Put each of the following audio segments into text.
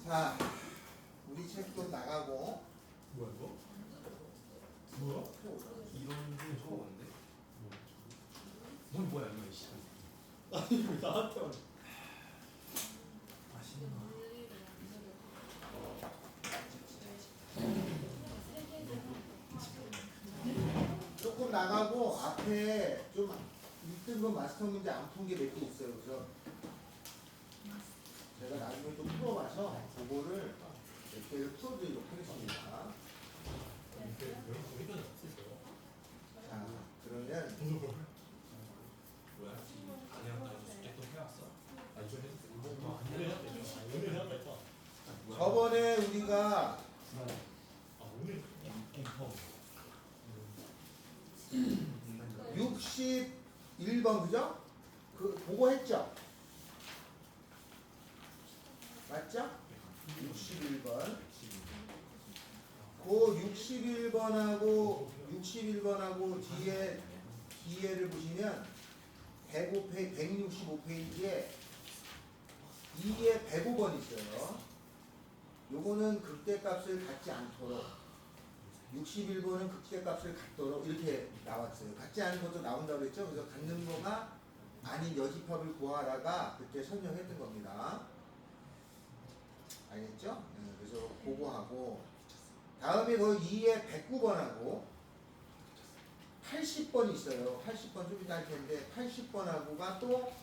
자, 우리 책도 나가고. 뭐야 이거? 뭐야? 이런 게 처음 왔는데? 뭐야 이거 씨. 아니 왜 나한테 와? 맛있는 거. 조금 나가고 앞에 좀 1등급 마스터 문제 안 푼 게 몇 개 있어요. 그래서 제가 나중에 좀 풀어봐서 그거를 몇 개를 풀어드리도록 하겠습니다. 자, 그러면 뭐야? 아니야 나 숙제 또 해왔어. 아 이거 했어. 뭐 오늘 해야 될까? 저번에 우리가 아 오늘 갱퍼. 61번 그죠? 그거 했죠? 맞죠? 61번. 그 61번하고 뒤에를 보시면 165페이지에 2에 105번 있어요. 요거는 극대값을 갖지 않도록 61번은 극대값을 갖도록 이렇게 나왔어요. 갖지 않은 것도 나온다고 그랬죠. 그래서 갖는 거가 아닌 여집합을 구하라가 그때 설명했던 겁니다. 알겠죠? 그래서 그거 하고 다음에 그 2에 109번하고 80번이 있어요. 80번 좀 이따 할 텐데 80번하고가 또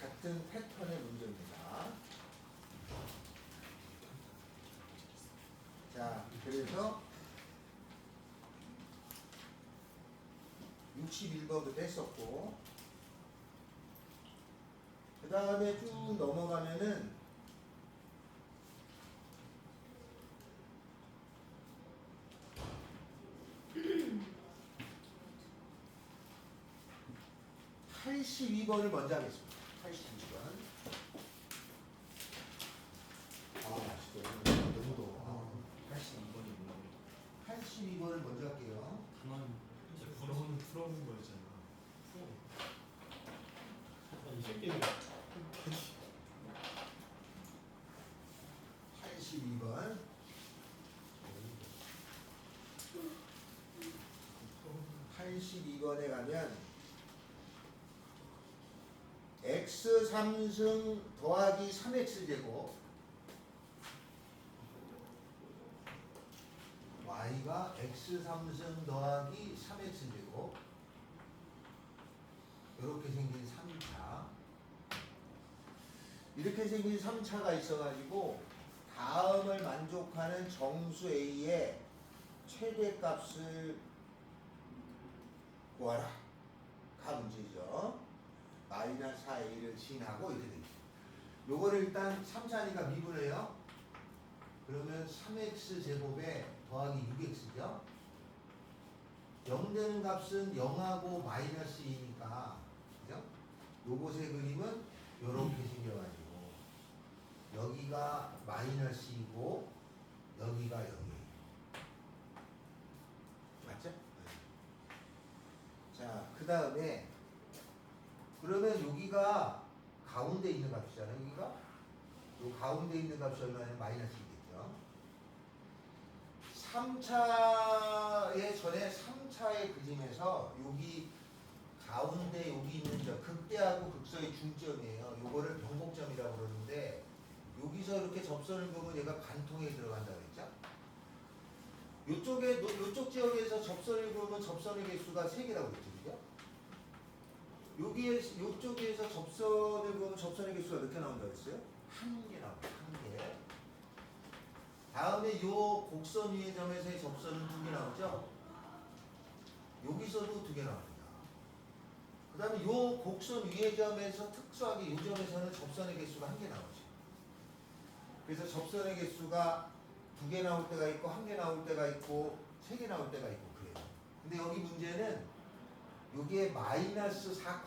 같은 패턴의 문제입니다. 자, 그래서 61번부터 했었고 그 다음에 쭉 넘어가면은 82번을 먼저 하겠습니다. 82번. 맛있어. 너무 더워. 82번이 뭐야? 82번을 먼저 할게요. 단원 이제 풀어오는 거였잖아. 이 새끼는 82번. 82번에 가면 x 3승 더하기 3x제곱 y가 x 3승 더하기 3x제곱 이렇게 생긴 3차 이렇게 생긴 3차가 있어가지고 다음을 만족하는 정수 A의 최대값을 구하라 가 문제죠. 마이너스 4a를 지나고 이렇게 되죠. 요거를 일단 3차니까 미분해요. 그러면 3x 제곱에 더하기 6x죠. 0 되는 값은 0하고 마이너스 2니까 그죠? 요것의 그림은 요렇게 생겨가지고 여기가 마이너스 2고 여기가 0이에요. 맞죠? 자, 그 다음에 그러면 여기가 가운데 있는 값이잖아요. 여기가 요 가운데 있는 값이 얼마냐면 마이너스이겠죠. 3차의 전에 3차의 그림에서 여기 가운데 여기 있는 점 극대하고 극소의 중점이에요. 요거를 변곡점이라고 그러는데 여기서 이렇게 접선을 보면 얘가 관통에 들어간다고 했죠. 요쪽 지역에서 접선을 보면 접선의 개수가 3개라고 그랬죠. 그죠? 요쪽에서 접선을 보면 접선의 개수가 몇 개 나온다고 했어요? 1개 나옵니다. 1개. 다음에 요 곡선 위의 점에서의 접선은 2개 나오죠? 여기서도 2개 나옵니다. 그 다음에 요 곡선 위의 점에서 특수하게 이 점에서는 접선의 개수가 1개 나오죠. 그래서 접선의 개수가 2개 나올 때가 있고 1개 나올 때가 있고 3개 나올 때가 있고 그래요. 근데 여기 문제는 여기에 마이너스 4,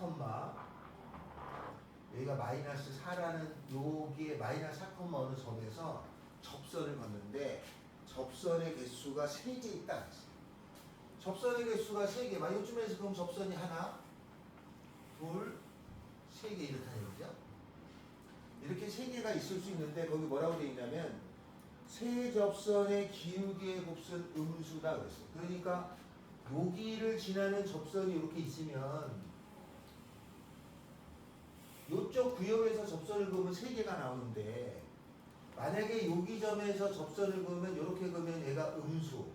여기가 마이너스 4라는 여기에 마이너스 4, 어느 점에서 접선을 걷는데 접선의 개수가 3개 있다 했어요. 접선의 개수가 3개, 막 요즘에서 그럼 접선이 하나, 둘, 3개 이렇다는 얘기죠. 이렇게 세 개가 있을 수 있는데 거기 뭐라고 되어 있냐면 세 접선의 기울기의 곱은 음수다 그랬어요. 그러니까 여기를 지나는 접선이 이렇게 있으면 이쪽 구역에서 접선을 그으면 세 개가 나오는데 만약에 여기 점에서 접선을 그으면 이렇게 그으면 얘가 음수,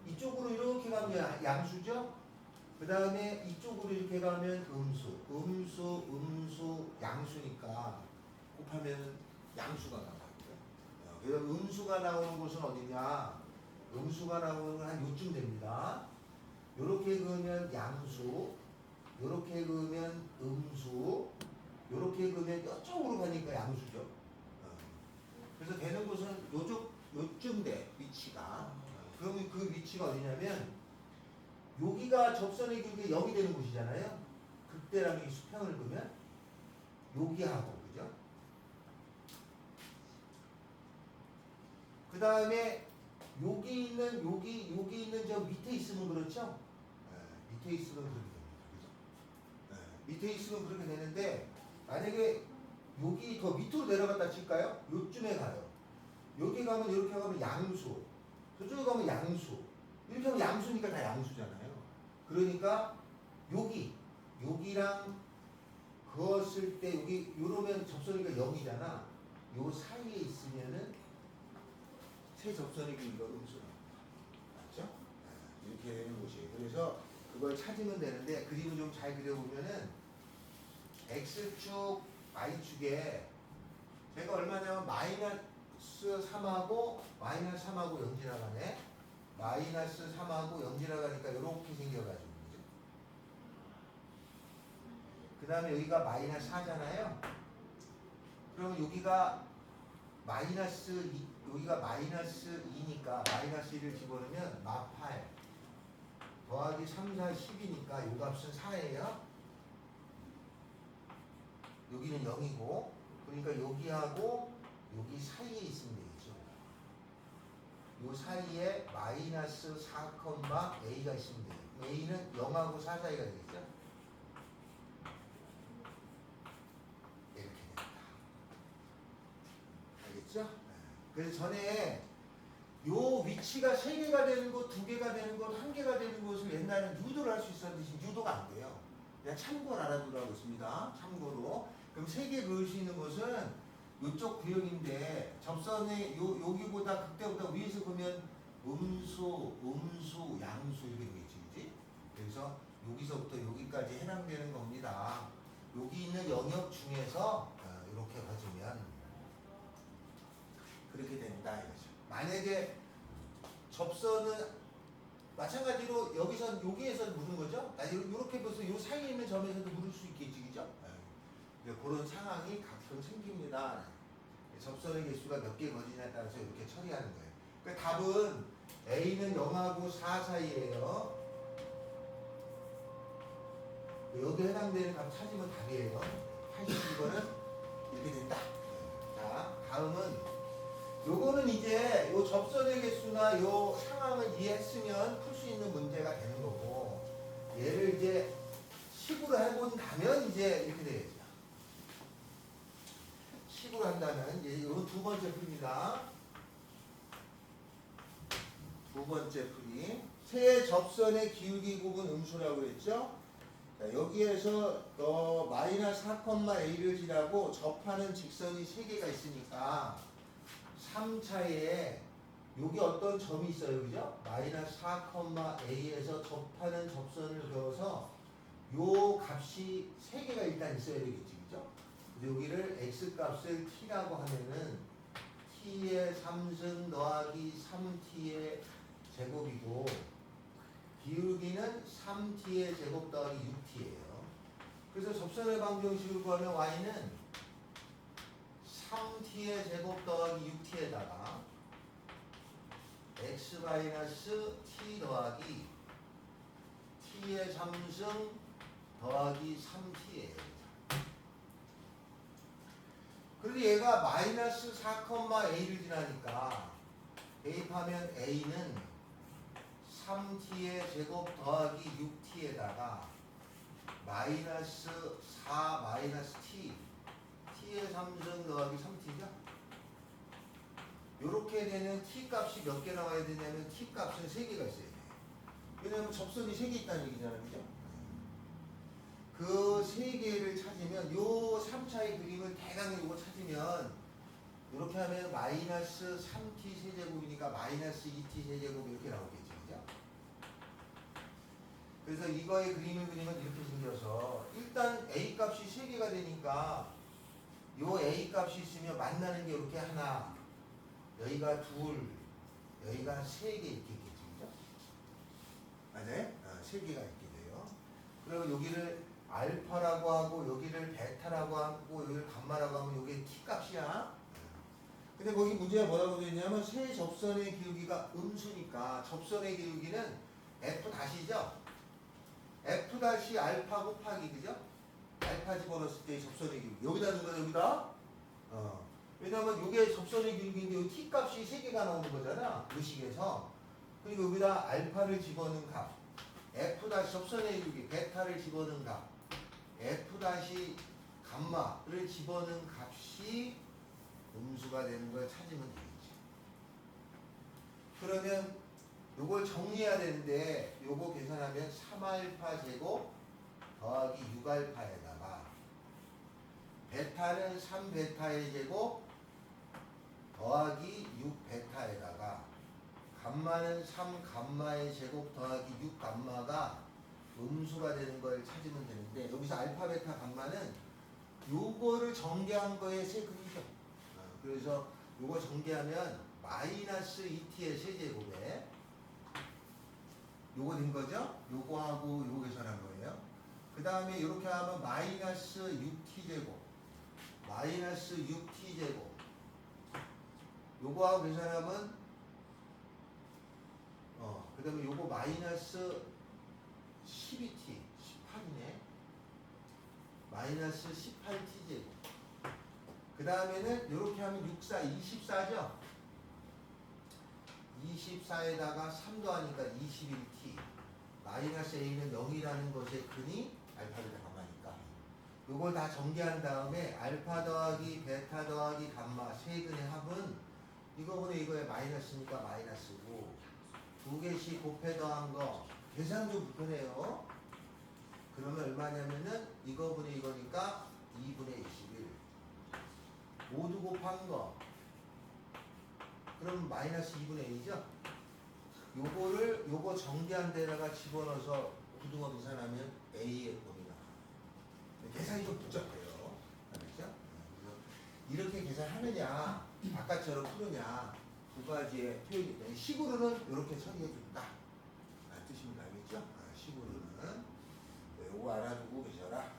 이쪽으로 이렇게 가면 양수죠. 그 다음에 이쪽으로 이렇게 가면 음수, 양수니까 곱하면 양수가 나와요. 그래서 음수가 나오는 곳은 어디냐? 음수가 나오는 건 한 요쯤 됩니다. 요렇게 그으면 양수, 요렇게 그으면 음수, 요렇게 그으면 이쪽으로 가니까 양수죠. 그래서 되는 곳은 요쯤 돼, 위치가. 그러면 그 위치가 어디냐면 여기가 접선의 길이가 0이 되는 곳이잖아요. 극대랑 이 수평을 그으면 여기하고, 그죠? 그 다음에 여기 있는 저 밑에 있으면 그렇죠? 밑에 있으면 그렇게 됩니다. 그죠? 밑에 있으면 그렇게 되는데 만약에 여기 더 밑으로 내려갔다 칠까요? 요쯤에 가요. 여기 가면 이렇게 가면 양수, 저쪽에 가면 양수, 이렇게 하면 양수니까 다 양수잖아요. 그러니까 여기랑 그었을 때 여기 요러면 접선이가 0이잖아. 요 사이에 있으면은 세 접선의 길이가 음수라고. 맞죠? 이렇게 되는 곳이에요. 그래서 그걸 찾으면 되는데 그림을 좀 잘 그려보면은 x축, y축에 제가 얼마냐면 마이너스 3하고 0 지나가네. 마이너스 3하고 0 지나가니까 이렇게 생겨가지고 그죠? 그 다음에 여기가 마이너스 4잖아요. 그러면 여기가 마이너스 2, 여기가 마이너스 2니까 마이너스 1을 집어넣으면 마8 더하기 3, 4, 10이니까 요 값은 4예요. 여기는 0이고 그러니까 여기하고 여기 사이에 있으면 되겠죠. 요 사이에 마이너스 4, a가 있으면 돼요. a는 0하고 4 사이가 되겠죠. 이렇게 됩니다. 알겠죠? 그래서 전에 요 위치가 3개가 되는 곳, 2개가 되는 곳, 1개가 되는 곳을 옛날에는 유도를 할 수 있었는데 유도가 안 돼요. 그냥 참고를 알아두라고 있습니다. 참고로. 그럼 3개 그을 수 있는 곳은 이쪽 구역인데 접선의 여기보다 극대보다 위에서 보면 음수, 양수 이렇게 되겠지, 그지? 그래서 여기서부터 여기까지 해당되는 겁니다. 여기 있는 영역 중에서 이렇게 가지면 그렇게 된다 이거죠. 만약에 접선은 마찬가지로 여기에서 물은 거죠. 이렇게 벌써 요 사이에 있는 점에서도 물을 수 있겠지, 그죠? 그런 상황이 가끔 생깁니다. 접선의 개수가 몇 개 거지냐에 따라서 이렇게 처리하는 거예요. 그러니까 답은 A는 0하고 4 사이예요. 여기에 해당되는 값 찾으면 답이에요. 82번은 이렇게 된다. 자, 다음은 요거는 이제 요 접선의 개수나 요 상황을 이해했으면 풀 수 있는 문제가 되는 거고 얘를 이제 식으로 해본다면 이제 이렇게 되겠죠. 식으로 한다면 이제 요건 두 번째 풀입니다. 두 번째 풀이 세 접선의 기울기 곱은 음수라고 그랬죠. 자, 여기에서 마이너스 4,a를 지나고 접하는 직선이 3개가 있으니까 3차에 여기 어떤 점이 있어요, 그죠? 마이너스 4,a에서 접하는 접선을 그어서 요 값이 3개가 일단 있어야 되겠지, 그죠? 여기를 x값을 t라고 하면은 t의 3승 더하기 3t의 제곱이고 기울기는 3t의 제곱 더하기 6t예요. 그래서 접선의 방정식을 구하면 y는 3t의 제곱 더하기 6t에다가 x 마이너스 t 더하기 t의 3승 더하기 3t예요. 그런데 얘가 마이너스 4,a를 지나니까 대입하면 a는 3t의 제곱 더하기 6t에다가 마이너스 4 마이너스 t t의 3승 더하기 3t죠. 요렇게 되는 t 값이 몇 개 나와야 되냐면 t 값은 3개가 있어야 돼. 왜냐면 접선이 3개 있다는 얘기잖아요. 그죠? 그 3개를 찾으면 요 3차의 그림을 대강 요거 찾으면 이렇게 하면 마이너스 3t 세제곱이니까 마이너스 2t 세제곱 이렇게 나오겠죠. 그죠? 그래서 이거의 그림을 그리면 이렇게 생겨서 일단 a 값이 3개가 되니까 요 a 값이 있으면 만나는 게 이렇게 하나, 여기가 둘, 여기가 3개 이렇게 있겠죠. 그죠? 맞아요? 3개가 있게 돼요. 그리고 여기를 알파라고 하고 여기를 베타라고 하고 여기를 감마라고 하면 이게 t 값이야. 근데 거기 문제가 뭐라고 되어 있냐면 세 접선의 기울기가 음수니까 접선의 기울기는 f 다시죠. f 다시 알파 곱하기 그죠? 알파 집어넣었을 때 접선의 기울기 여기다 넣은 거야 여기다. 왜냐면 이게 접선의 기울기인데 이 t 값이 3개가 나오는 거잖아. 이 식에서. 그리고 여기다 알파를 집어넣은 값 f 다시 접선의 기울기 베타를 집어넣은 값 f 다시 감마를 집어넣은 값이 음수가 되는 걸 찾으면 되겠지. 그러면 요걸 정리해야 되는데 요거 계산하면 3알파 제곱 더하기 6알파에다가 베타는 3베타의 제곱 더하기 6베타에다가 감마는 3감마의 제곱 더하기 6감마가 음수가 되는 걸 찾으면 되는데 여기서 알파 베타 감마는 요거를 전개한 거의 세 그림이죠. 그래서 요거 전개하면 마이너스 2t의 세제곱에 요거 된 거죠? 요거하고 요거 계산한 거예요. 그 다음에 이렇게 하면 마이너스 6t제곱 마이너스 6t제곱 요거하고 계산하면 그 다음에 요거 마이너스 12t 18이네 마이너스 18t제곱 그 다음에는 이렇게 하면 6, 4, 24죠? 24에다가 3 더하니까 21t 마이너스 a는 0이라는 것의 근이 알파 베타 감마니까 이걸 다 전개한 다음에 알파 더하기 베타 더하기 감마 세 근의 합은 이거분의 이거의 마이너스니까 마이너스고 두 개씩 곱해 더한 거 계산 좀 불편해요. 그러면 얼마냐면은 이거분의 이거니까 2분의 21 모두 곱한 거 그럼 마이너스 2분의 1이죠? 요거를 요거 정비한 데다가 집어넣어서 구등호 계산하면 A의 범위 나와요. 계산이 좀 복잡해요. 알겠죠? 이렇게 계산하느냐 아까처럼 푸느냐 두 가지의 표현이 있다. 식으로는 이렇게 처리해준다. 뜻입니다. 알겠죠? 식으로는 요거 알아두고 계셔라.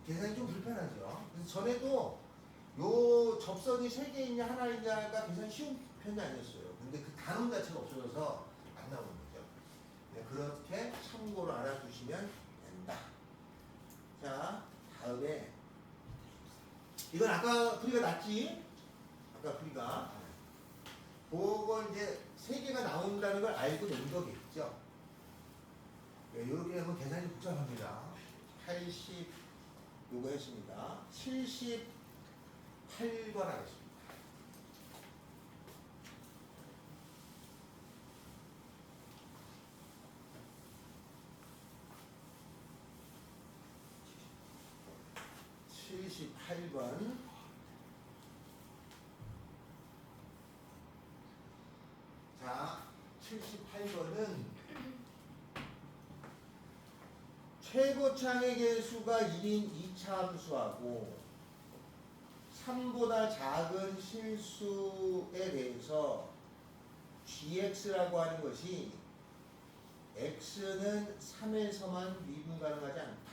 계산이 좀 불편하죠. 그래서 전에도 요 접선이 3개 있냐 하나 있냐가 계산 쉬운 편이 아니었어요. 근데 그 단원 자체가 없어져서 안 나오는 거죠. 네, 그렇게 참고로 알아두시면 된다. 자, 다음에 이건 아까 풀이가 났지? 아까 풀이가 그걸 이제 3개가 나온다는 걸 알고 낸 거겠죠. 네, 이렇게 하면 계산이 복잡합니다. 80 요거 했습니다. 78번 하겠습니다. 자, 78번은 최고창의 개수가 1인 2차 함수하고 3보다 작은 실수에 대해서 gx라고 하는 것이 x는 3에서만 미분 가능하지 않다.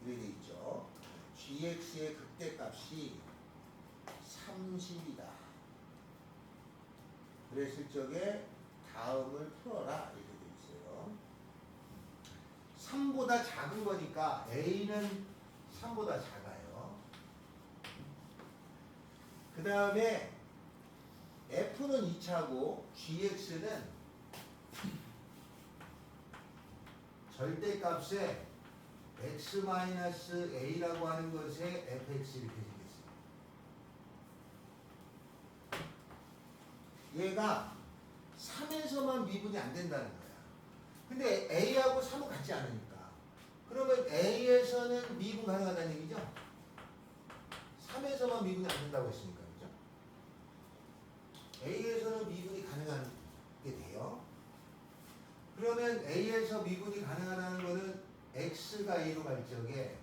이렇게 돼 있죠. gx의 극대값이 30이다. 그랬을 적에 다음을 풀어라. 이렇게 돼 있어요. 3보다 작은 거니까 a는 3보다 작아요. 그 다음에 f는 2차고 gx는 절대값에 x-a라고 하는 것에 fx 이렇게 생겼어요. 얘가 3에서만 미분이 안 된다는 거야. 근데 a하고 3은 같지 않으니까. 그러면 a에서는 미분 가능하다는 얘기죠? 3에서만 미분이 안 된다고 했으니까. 그죠? a에서는 미분이 가능한 게 돼요. 그러면 a에서 미분이 가능하다는 거는 x가 a로 갈 적에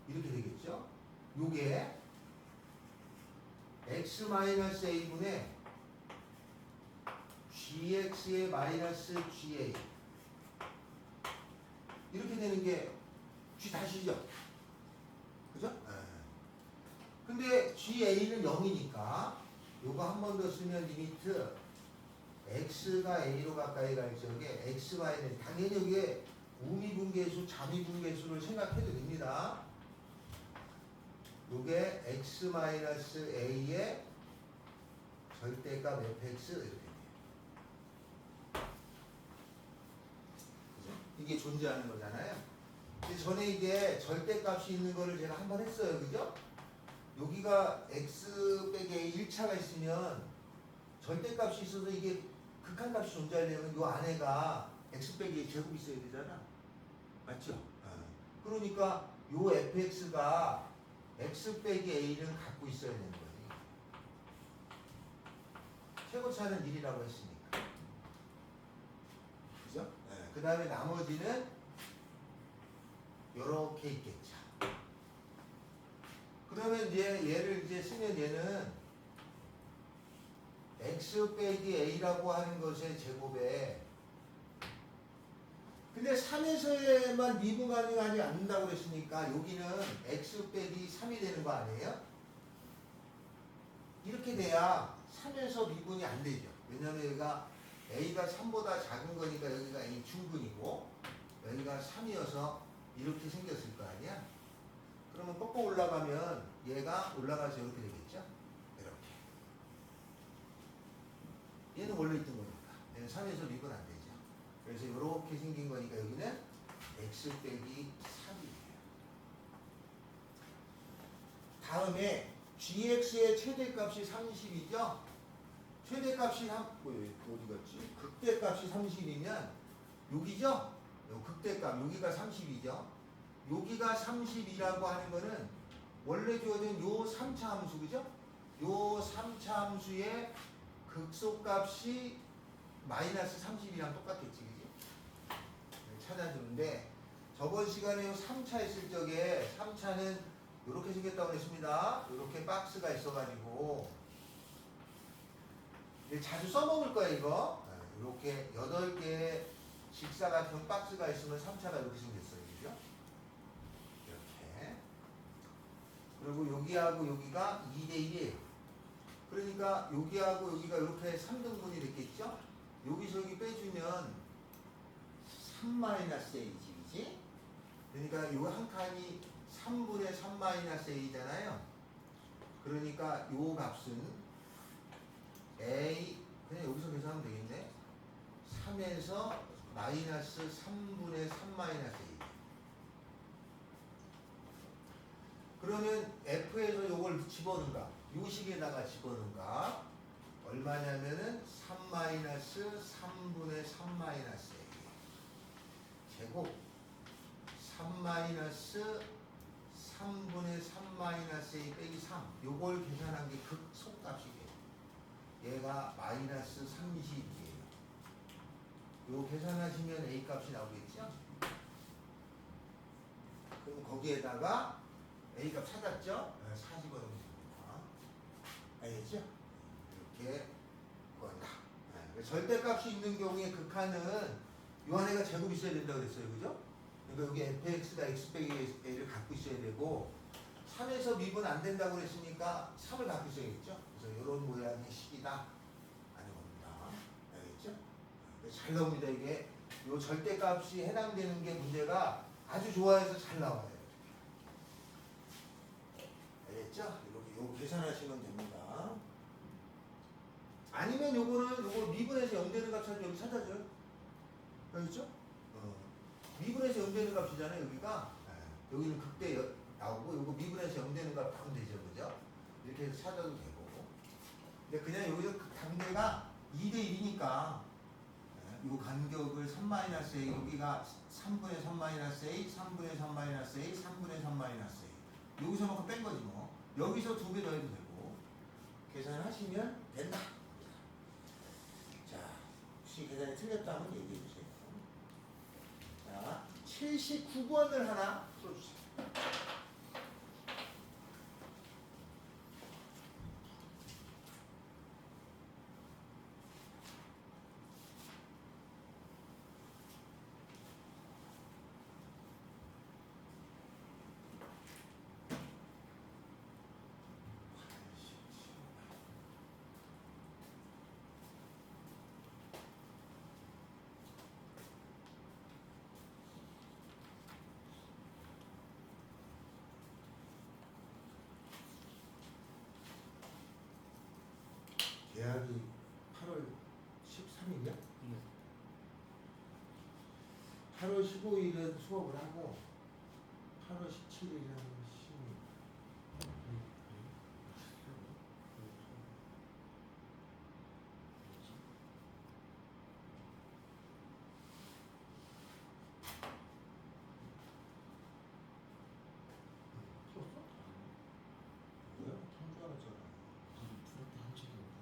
이렇게 되겠죠? 요게 x-a분의 gx의 마이너스 ga 이렇게 되는 게 g 다시죠? 그죠? 근데 ga는 0이니까 요거 한 번 더 쓰면 리미트 x가 a로 가까이 갈 적에 xy는 당연히 여기에 우미분계수, 자미분계수를 생각해도 됩니다. 요게 x-a의 절대값 fx 이렇게 돼요. 그죠? 이게 존재하는 거잖아요. 근데 전에 이게 절대값이 있는 거를 제가 한 번 했어요. 그죠? 여기가 x 빼기 a 1차가 있으면 절대값이 있어서 이게 극한값이 존재하려면 요 안에가 x 빼기 a 제곱이 있어야 되잖아. 맞죠? 그러니까 요 fx가 x 빼기 a를 갖고 있어야 되는 거예요. 최고차는 1이라고 했으니까. 그죠? 그 다음에 나머지는 요렇게 있겠죠. 그러면 이제 얘를 이제 쓰면 얘는 x 빼기 a라고 하는 것의 제곱에 근데 3에서만 미분 가능하지 않는다고 그랬으니까 여기는 x 빼기 3이 되는 거 아니에요? 이렇게 돼야 3에서 미분이 안 되죠. 왜냐면 여기가 a가 3보다 작은 거니까 여기가 a 충분이고 여기가 3이어서 이렇게 생겼을 거 아니야? 그러면 꺾어 올라가면 얘가 올라가서 이렇게 되겠죠? 이렇게. 얘는 원래 있던 거니까. 얘는 3에서 미분 안 되죠. 그래서 이렇게 생긴 거니까 여기는 x 빼기 3이에요. 다음에 gx의 최대값이 30이죠? 최대값이 어디 갔지? 극대값이 30이면 여기죠? 요 극대값 여기가 30이죠? 여기가 30이라고 하는 거는 원래 주어진 요 3차 함수 그죠? 요 3차 함수의 극소값이 마이너스 30이랑 똑같겠지 그지? 찾아주는데 저번 시간에 요 3차 했을 적에 3차는 이렇게 생겼다고 했습니다. 이렇게 박스가 있어가지고 자주 써먹을 거예요 이거. 이렇게 8개의 직사각형 박스가 있으면 3차가 이렇게 생겼어요. 그죠? 이렇게. 그리고 여기하고 여기가 2대1이에요. 그러니까 여기하고 여기가 이렇게 3등분이 됐겠죠? 여기서 여기 빼주면 3-a지, 그지? 그러니까 요 한 칸이 3분의 3-a잖아요. 그러니까 요 값은 a, 그냥 여기서 계산하면 되겠네. 3에서 마이너스 3분의 3-a. 그러면 f에서 요걸 집어넣는가? 요 식에다가 집어넣는가? 얼마냐면은 3-3분의 3-a 제곱 3-3분의 3-a 빼기 3 요걸 계산한 게 극소값이 돼요. 얘가 마이너스 30이에요. 요 계산하시면 a 값이 나오겠죠? 그럼 거기에다가 a 값 찾았죠? 40원 됩니다. 알겠죠? 이렇게 구한다. 절대값이 있는 경우에 극한은 요 안에가 제곱이 있어야 된다고 그랬어요. 그죠? 그러니까 여기 fx가 x 빼기 a를 갖고 있어야 되고 3에서 미분 안 된다고 그랬으니까 3을 갖고 있어야겠죠? 그래서 이런 모양의 식이다 하는 겁니다. 알겠죠? 잘 나옵니다. 이게 요 절대값이 해당되는 게 문제가 아주 좋아해서 잘 나와요. 알겠죠? 이렇게 요 계산하시면 됩니다. 아니면 요거 미분에서 0 되는 값 찾으면 여기 찾아줘요. 알겠죠? 미분에서 0 되는 값이잖아요, 여기가. 여기는 극대 나오고, 요거 미분에서 0 되는 값 하면 되죠, 그죠? 이렇게 해서 찾아도 되고. 근데 그냥 여기서 그 단계가 2대 1이니까, 요 간격을 3-A, 여기가 3분의 3-A, 3분의 3-A, 3분의 3-A. 여기서만큼 뺀 거지 뭐. 여기서 2배 더해도 되고. 계산하시면 된다. 자, 혹시 계산이 틀렸다면 얘기해 주세요. 자, 79번을 하나 써주세요. 계약이 8월 13일이야? 8월 15일은 수업을 하고 8월 17일은 심의. 뭐야? 통주하잖아. 풀었다 한 적이 없는데.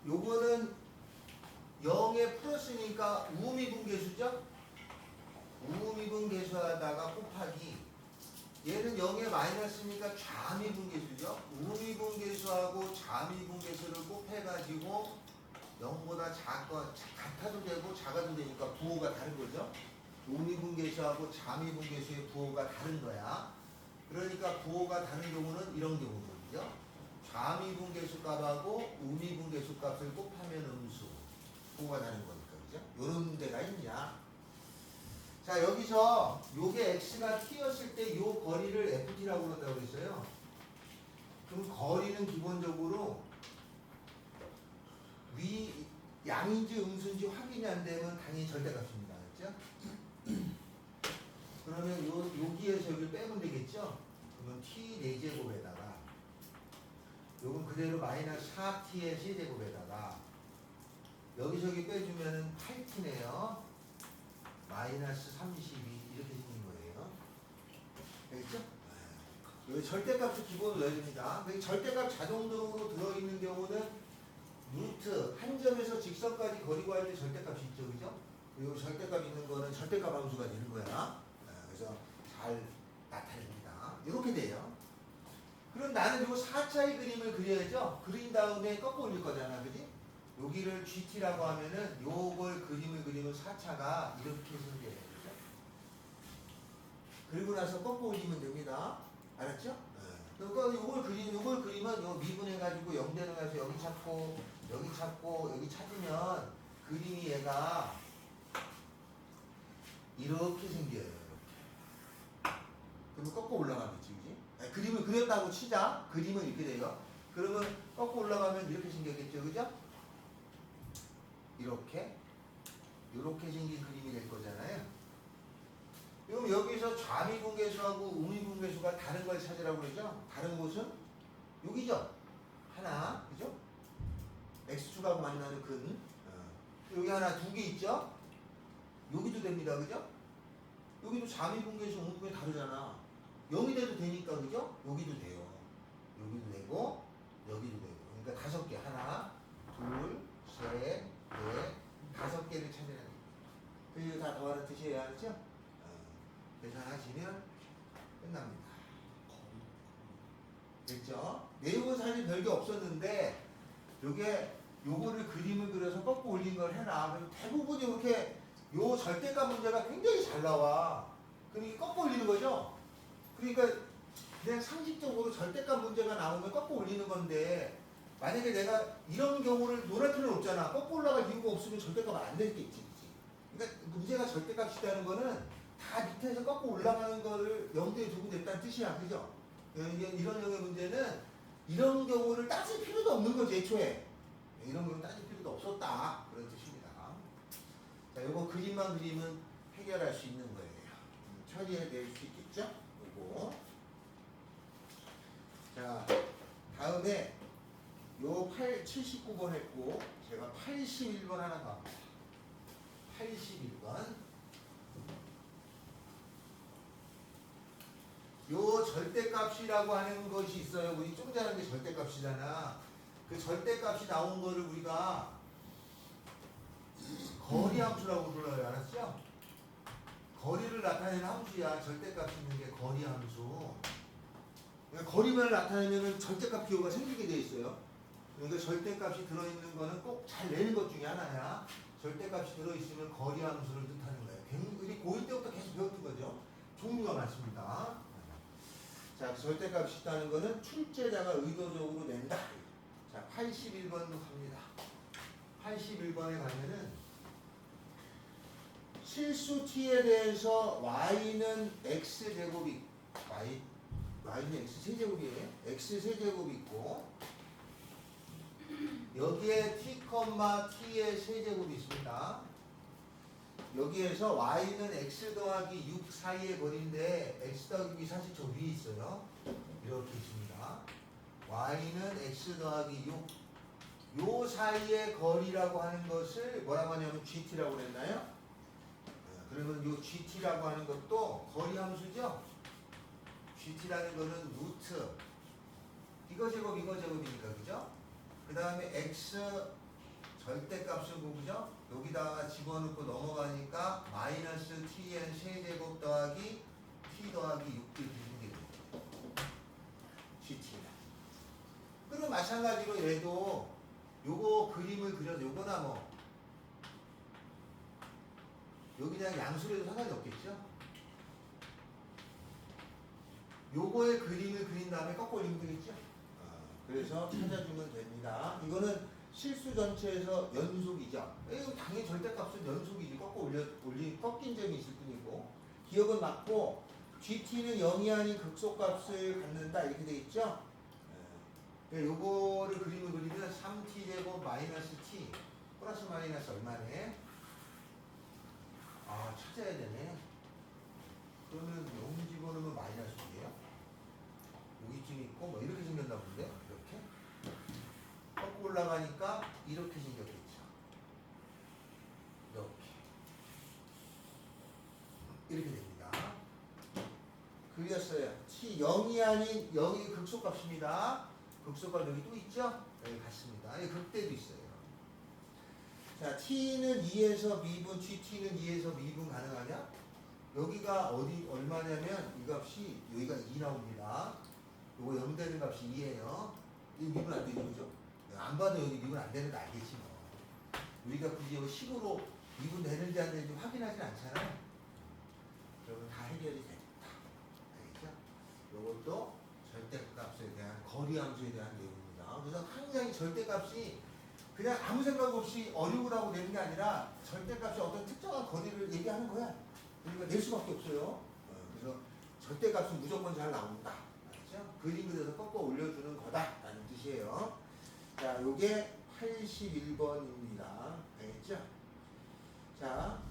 요거는 0에 플러스니까 우미분계수죠? 우미분계수하다가 곱하기 얘는 0에 마이너스니까 좌미분계수죠? 우미분계수하고 좌미분계수를 곱해가지고 0보다 같아도 되고 작아도 되니까 부호가 다른 거죠? 우미분계수하고 좌미분계수의 부호가 다른 거야. 그러니까 부호가 다른 경우는 이런 경우거든요. 좌미분계수 값하고 우미분계수 값을 곱하면 음수. 부호가 다른 거니까, 그죠? 요런 데가 있냐. 자, 여기서 요게 x가 t였을 때 요 거리를 ft라고 그런다고 그랬어요. 그럼 거리는 기본적으로 양인지 음수인지 확인이 안 되면 당연히 절대값입니다. 그렇죠? 그러면 여기에서 여기를 빼면 되겠죠? 그러면 t 4제곱에다가 요건 그대로 마이너스 4t의 세제곱에다가 여기서 여기 빼주면 8t네요. 마이너스 32 이렇게 생긴 거예요. 알겠죠? 여기 절대값을 기본으로 넣어야 됩니다. 절대값 자동으로 들어있는 경우는 루트 한 점에서 직선까지 거리 구할 때 절대값이 있죠, 그죠? 그리고 절대값 있는 거는 절대값 함수가 되는 거야. 그래서 잘 나타냅니다. 이렇게 돼요. 그럼 나는 요 4차의 그림을 그려야죠. 그린 다음에 꺾어 올릴 거잖아, 그지? 여기를 GT라고 하면은 요걸 그림을 그리면 4차가 이렇게 생겨요. 그리고 나서 꺾어 올리면 됩니다. 알았죠? 그러니까 요걸 그리면 요 미분해가지고 0 되는 가서 여기 찾고 여기 찾으면 그림이 얘가 이렇게 생겨요. 이렇게. 그러면 꺾어 올라가겠지, 그지? 그림을 그렸다고 치자. 그림은 이렇게 돼요. 그러면 꺾어 올라가면 이렇게 생겼겠죠, 그죠? 이렇게 생긴 그림이 될 거잖아요. 그럼 여기서 좌미분계수하고 우미분계수가 다른 걸 찾으라고 그러죠? 다른 곳은 여기죠? 하나, 그죠? x축하고 만나는 근. 여기 하나, 두 개 있죠? 여기도 됩니다, 그죠? 여기도 좌미분계수, 우미분계수 다르잖아. 0이 돼도 되니까, 그죠? 여기도 돼요. 여기도 되고, 여기도 되고. 그러니까 5개. 하나, 둘, 셋, 넷, 5개를 찾으라는 거예요. 그리고 다 더하는 뜻이에요, 알았죠? 계산하시면 끝납니다. 됐죠? 내용은 사실 별게 없었는데 요거를 그림을 그려서 꺾고 올린 걸 해놔. 그럼 대부분 이렇게 요 절대값 문제가 굉장히 잘 나와. 그럼 이게 꺾어 올리는 거죠? 그러니까 그냥 상식적으로 절대값 문제가 나오면 꺾어 올리는 건데 만약에 내가 이런 경우를 논할 필요는 없잖아. 꺾어 올라갈 이유가 없으면 절대값은 안 되겠지. 그치? 그러니까 문제가 절대값이라는 거는 다 밑에서 꺾어 올라가는 거를 염두에 두고 냈다는 뜻이야. 그죠? 이런 경우의 문제는 이런 경우를 따질 필요도 없는 거지, 애초에. 이런 경우는 따질 필요도 없었다. 그런 뜻입니다. 자, 요거 그림만 그리면 해결할 수 있는 거예요. 처리해낼 수 있겠죠? 요거. 자, 다음에 요 79번 했고, 제가 81번 하나 더 합니다. 81번. 요 절대값이라고 하는 것이 있어요. 우리 좀 전에 게 절대값이잖아. 그 절대값이 나온 거를 우리가 거리 함수라고 불러요. 알았죠? 거리를 나타내는 함수야. 절대값이 있는 게 거리 함수. 그러니까 거리만을 나타내면 절대값 기호가 생기게 돼 있어요. 그러니까 절대값이 들어있는 거는 꼭 잘 내는 것 중에 하나야. 절대값이 들어있으면 거리 함수를 뜻하는 거예요. 굉장히 고1 때부터 계속 배웠던 거죠. 종류가 많습니다. 자, 절대값이 있다는 거는 출제자가 의도적으로 낸다. 자, 81번으로 갑니다. 81번에 가면은 실수 t에 대해서 y는 x제곱이 y는 x세제곱이에요. x세제곱이 있고 여기에 t, t의 세제곱이 있습니다. 여기에서 y는 x 더하기 6 사이의 거리인데 x 더하기 6이 사실 저 위에 있어요. 이렇게 있습니다. y는 x 더하기 6 요 사이의 거리라고 하는 것을 뭐라고 하냐면 gt라고 그랬나요? 그러면 요 gt라고 하는 것도 거리 함수죠? gt라는 거는 루트 이거 제곱이니까 그죠? 그 다음에 x 절대값을 보죠? 여기다가 집어넣고 넘어가니까 마이너스 tn 세제곱 더하기 t 더하기 6이 되는 게 gt입니다. 그리고 마찬가지로 얘도 요거 그림을 그려서 요거나 뭐 여기 그냥 양수로 해도 상관이 없겠죠? 요거의 그림을 그린 다음에 꺾어 올리면 되겠죠? 그래서 찾아주면 됩니다. 이거는 실수 전체에서 연속이죠. 이거 당연히 절대값은 연속이지. 꺾인 점이 있을 뿐이고. 기억은 맞고, GT는 0이 아닌 극소값을 갖는다. 이렇게 돼 있죠? 요거를 그림을 그리면 3t제곱 마이너스 t 플러스 마이너스 얼마네? 아, 찾아야 되네. 그러면 0 집어넣으면 마이너스예요? 여기쯤 있고 뭐 이렇게 생겼나 본데? 이렇게? 꺾고 올라가니까 이렇게 생겼겠죠. 이렇게 됩니다. 그렸어요. t 0이 아닌 0이 극소값입니다. 극소값 여기 또 있죠? 여기 같습니다. 여기 극대도 있어요. 자, t는 2에서 미분, gt는 2에서 미분 가능하냐? 여기가 얼마냐면 이 값이 여기가 2 나옵니다. 요거 0 되는 값이 2예요. 이 미분 안 되죠, 그죠? 안 봐도 여기 미분 안 되는 거 알겠지 뭐. 우리가 굳이 여기 식으로 미분 되는지 안 되는지 확인하진 않잖아요. 그러면 다 해결이 됩니다. 알겠죠? 요것도 절대값에 대한 거리함수에 대한 내용입니다. 그래서 항상 이 절대값이 그냥 아무 생각 없이 어려우라고 내는 게 아니라 절대값이 어떤 특정한 거리를 얘기하는 거야. 그러니까 낼 수밖에 없어요. 그래서 절대값은 무조건 잘 나온다. 알겠죠? 그림 그려서 꺾어 올려주는 거다라는 뜻이에요. 자, 요게 81번입니다. 알겠죠? 자,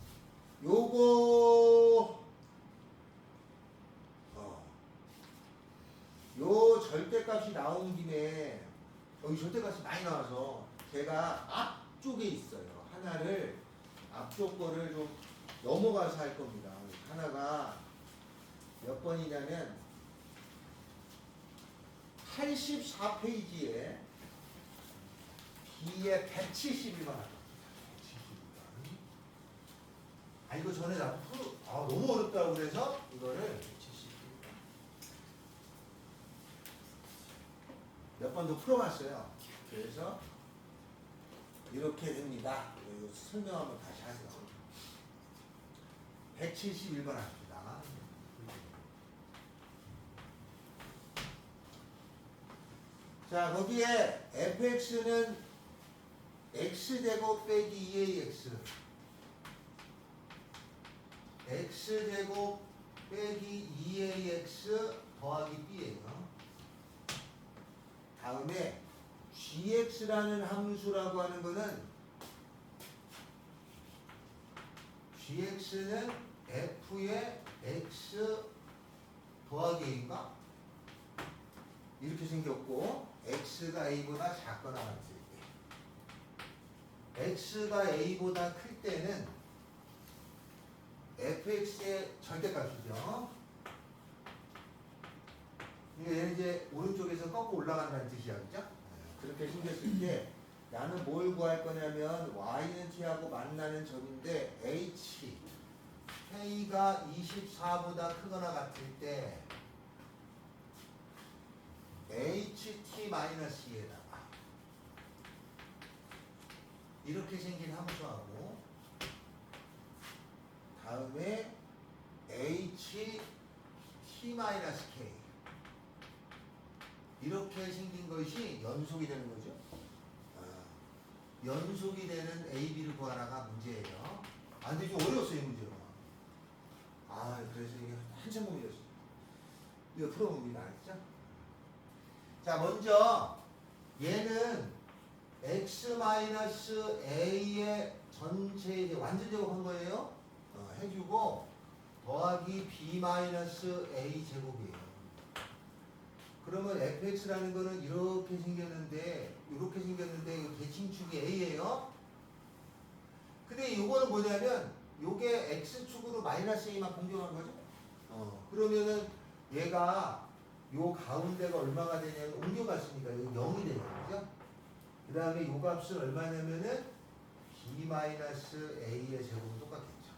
요거 요 절대값이 나온 김에 여기 절대값이 많이 나와서 제가 앞쪽에 있어요. 하나를 앞쪽 거를 좀 넘어가서 할 겁니다. 하나가 몇 번이냐면 84페이지에 B에 171번 할 겁니다. 171번. 아, 이거 전에 나도 너무 어렵다고 그래서 이거를 몇 번 더 풀어봤어요. 그래서 이렇게 됩니다. 이거 설명 한번 다시 하세요. 171번 합시다. 자, 거기에 fx는 x제곱 빼기 2ax x제곱 빼기 2ax 더하기 b예요. 다음에 gx라는 함수라고 하는 거는 gx는 f의 x 더하기 a인가? 이렇게 생겼고 x가 a보다 작거나 같을 때 x가 a보다 클 때는 fx의 절대값이죠. 얘는 이제 오른쪽에서 꺾고 올라간다는 뜻이야, 그죠? 그렇게 생겼을 때 나는 뭘 구할 거냐면 y는 t하고 만나는 점인데 h k가 24보다 크거나 같을 때 ht-2에다가 이렇게 생긴 함수하고 다음에 ht-k 이렇게 생긴 것이 연속이 되는 거죠. 연속이 되는 AB를 구하라가 문제예요. 근데 좀 어려웠어요, 이 문제가. 그래서 이게 한참 고민이었어요. 이거 풀어봅니다. 알겠죠? 자, 먼저 얘는 x-a의 전체 이제 완전 제곱한 거예요. 해주고 더하기 b-a 제곱이에요. 그러면 fx라는 거는 이렇게 생겼는데 이거 대칭축이 a예요. 근데 이거는 뭐냐면 요게 x축으로 마이너스 a만 공정한 거죠. 그러면은 얘가 요 가운데가 얼마가 되냐면 옮겨갔으니까 이거 0이 되는 거죠. 그 다음에 요 값은 얼마냐면은 b-a의 제곱은 똑같겠죠.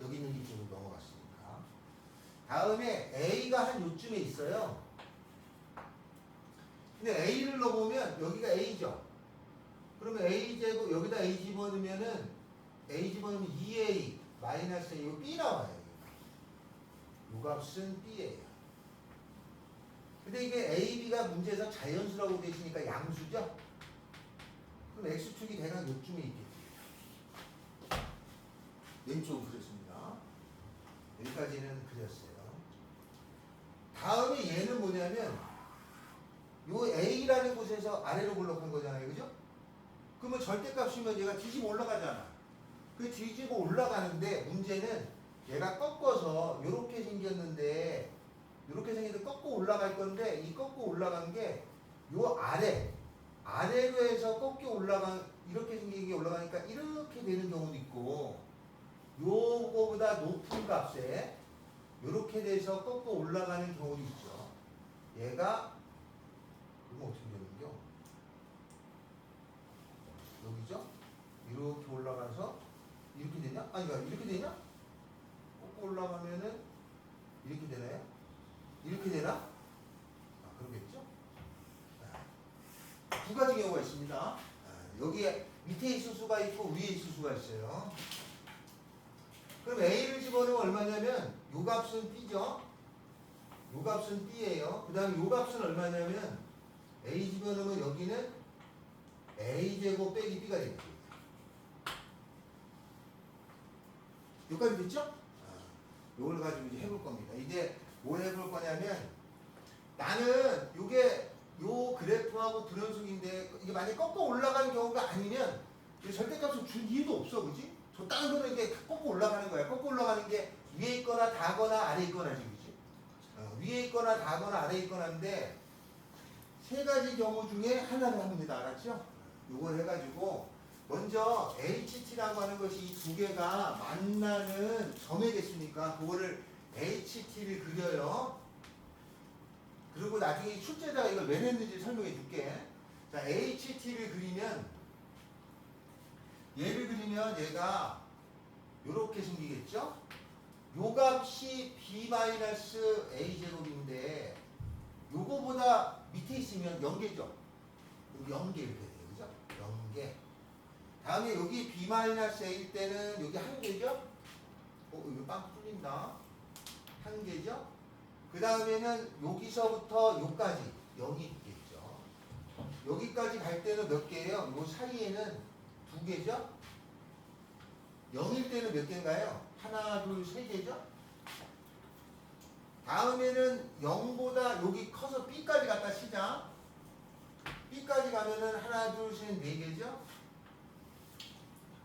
여기 있는 이쪽으로 넘어갔으니까. 다음에 a가 한 요쯤에 있어요. 근데 a를 넣어보면 여기가 a죠. 그러면 a제곱 여기다 a 집어넣으면은 a 집어넣으면 2a 마이너스 a 이거 b 나와요. 요 값은 b예요. 근데 이게 a, b가 문제에서 자연수라고 되어 있으니까 양수죠. 그럼 x축이 대략 요쯤에 있겠지. 왼쪽은 그렸습니다. 여기까지는 그렸어요. 다음에 얘는 뭐냐면 요 a라는 곳에서 아래로 블록한 거잖아요, 그죠? 그러면 절대값이면 얘가 뒤집어 올라가잖아. 그 뒤집어 올라가는데 문제는 얘가 꺾어서 요렇게 생겼는데 꺾고 올라갈 건데 이 꺾고 올라간 게 요 아래로 해서 꺾여 올라간 이렇게 생긴 게 올라가니까 이렇게 되는 경우도 있고 요거보다 높은 값에 요렇게 돼서 꺾고 올라가는 경우도 있죠. 얘가 그럼 어떻게 되는겨? 여기죠? 이렇게 올라가서 이렇게 되냐? 그러니까 이렇게 되냐? 꺾고 올라가면은 이렇게 되나요? 이렇게 되나? 그러겠죠? 두 가지 경우가 있습니다. 여기에 밑에 있을 수가 있고 위에 있을 수가 있어요. 그럼 A를 집어넣으면 얼마냐면 요 값은 B죠? 요 값은 B예요. 그 다음에 요 값은 얼마냐면 A 집어넣으면 여기는 A제곱 빼기 B가 되겠죠. 여기까지 됐죠? 요걸 가지고 이제 해볼 겁니다. 이제 뭘 해볼 거냐면 나는 요게 요 그래프하고 불연속인데 이게 만약에 꺾어 올라가는 경우가 아니면 절대값을 줄 이유도 없어, 그지? 다른 거는 이게 꺾고 올라가는 거야. 꺾고 올라가는 게 위에 있거나 다거나 아래에 있거나지, 그지? 위에 있거나 다거나 아래에 있거나인데 세 가지 경우 중에 하나를 합니다. 알았죠? 요걸 해가지고 먼저 HT라고 하는 것이 이 두 개가 만나는 점이겠습니까? 그거를 HT를 그려요. 그리고 나중에 출제자가 이걸 왜 냈는지 설명해 줄게. 자, HT를 그리면 얘를 그리면 얘가 요렇게 생기겠죠? 요 값이 b-a 제곱인데 요거보다 밑에 있으면 0개죠? 0개 이렇게 돼요. 그죠? 0개. 다음에 여기 b-a일 때는 여기 1개죠? 이거 빵 뚫린다. 한 개죠? 그 다음에는 여기서부터 여기까지, 여기 있겠죠. 여기까지 갈 때는 몇 개예요? 요 사이에는 두 개죠? 0일 때는 몇 개인가요? 하나, 둘, 세 개죠? 다음에는 0보다 여기 커서 B까지 갔다 치자. B까지 가면은 하나, 둘, 셋, 네 개죠?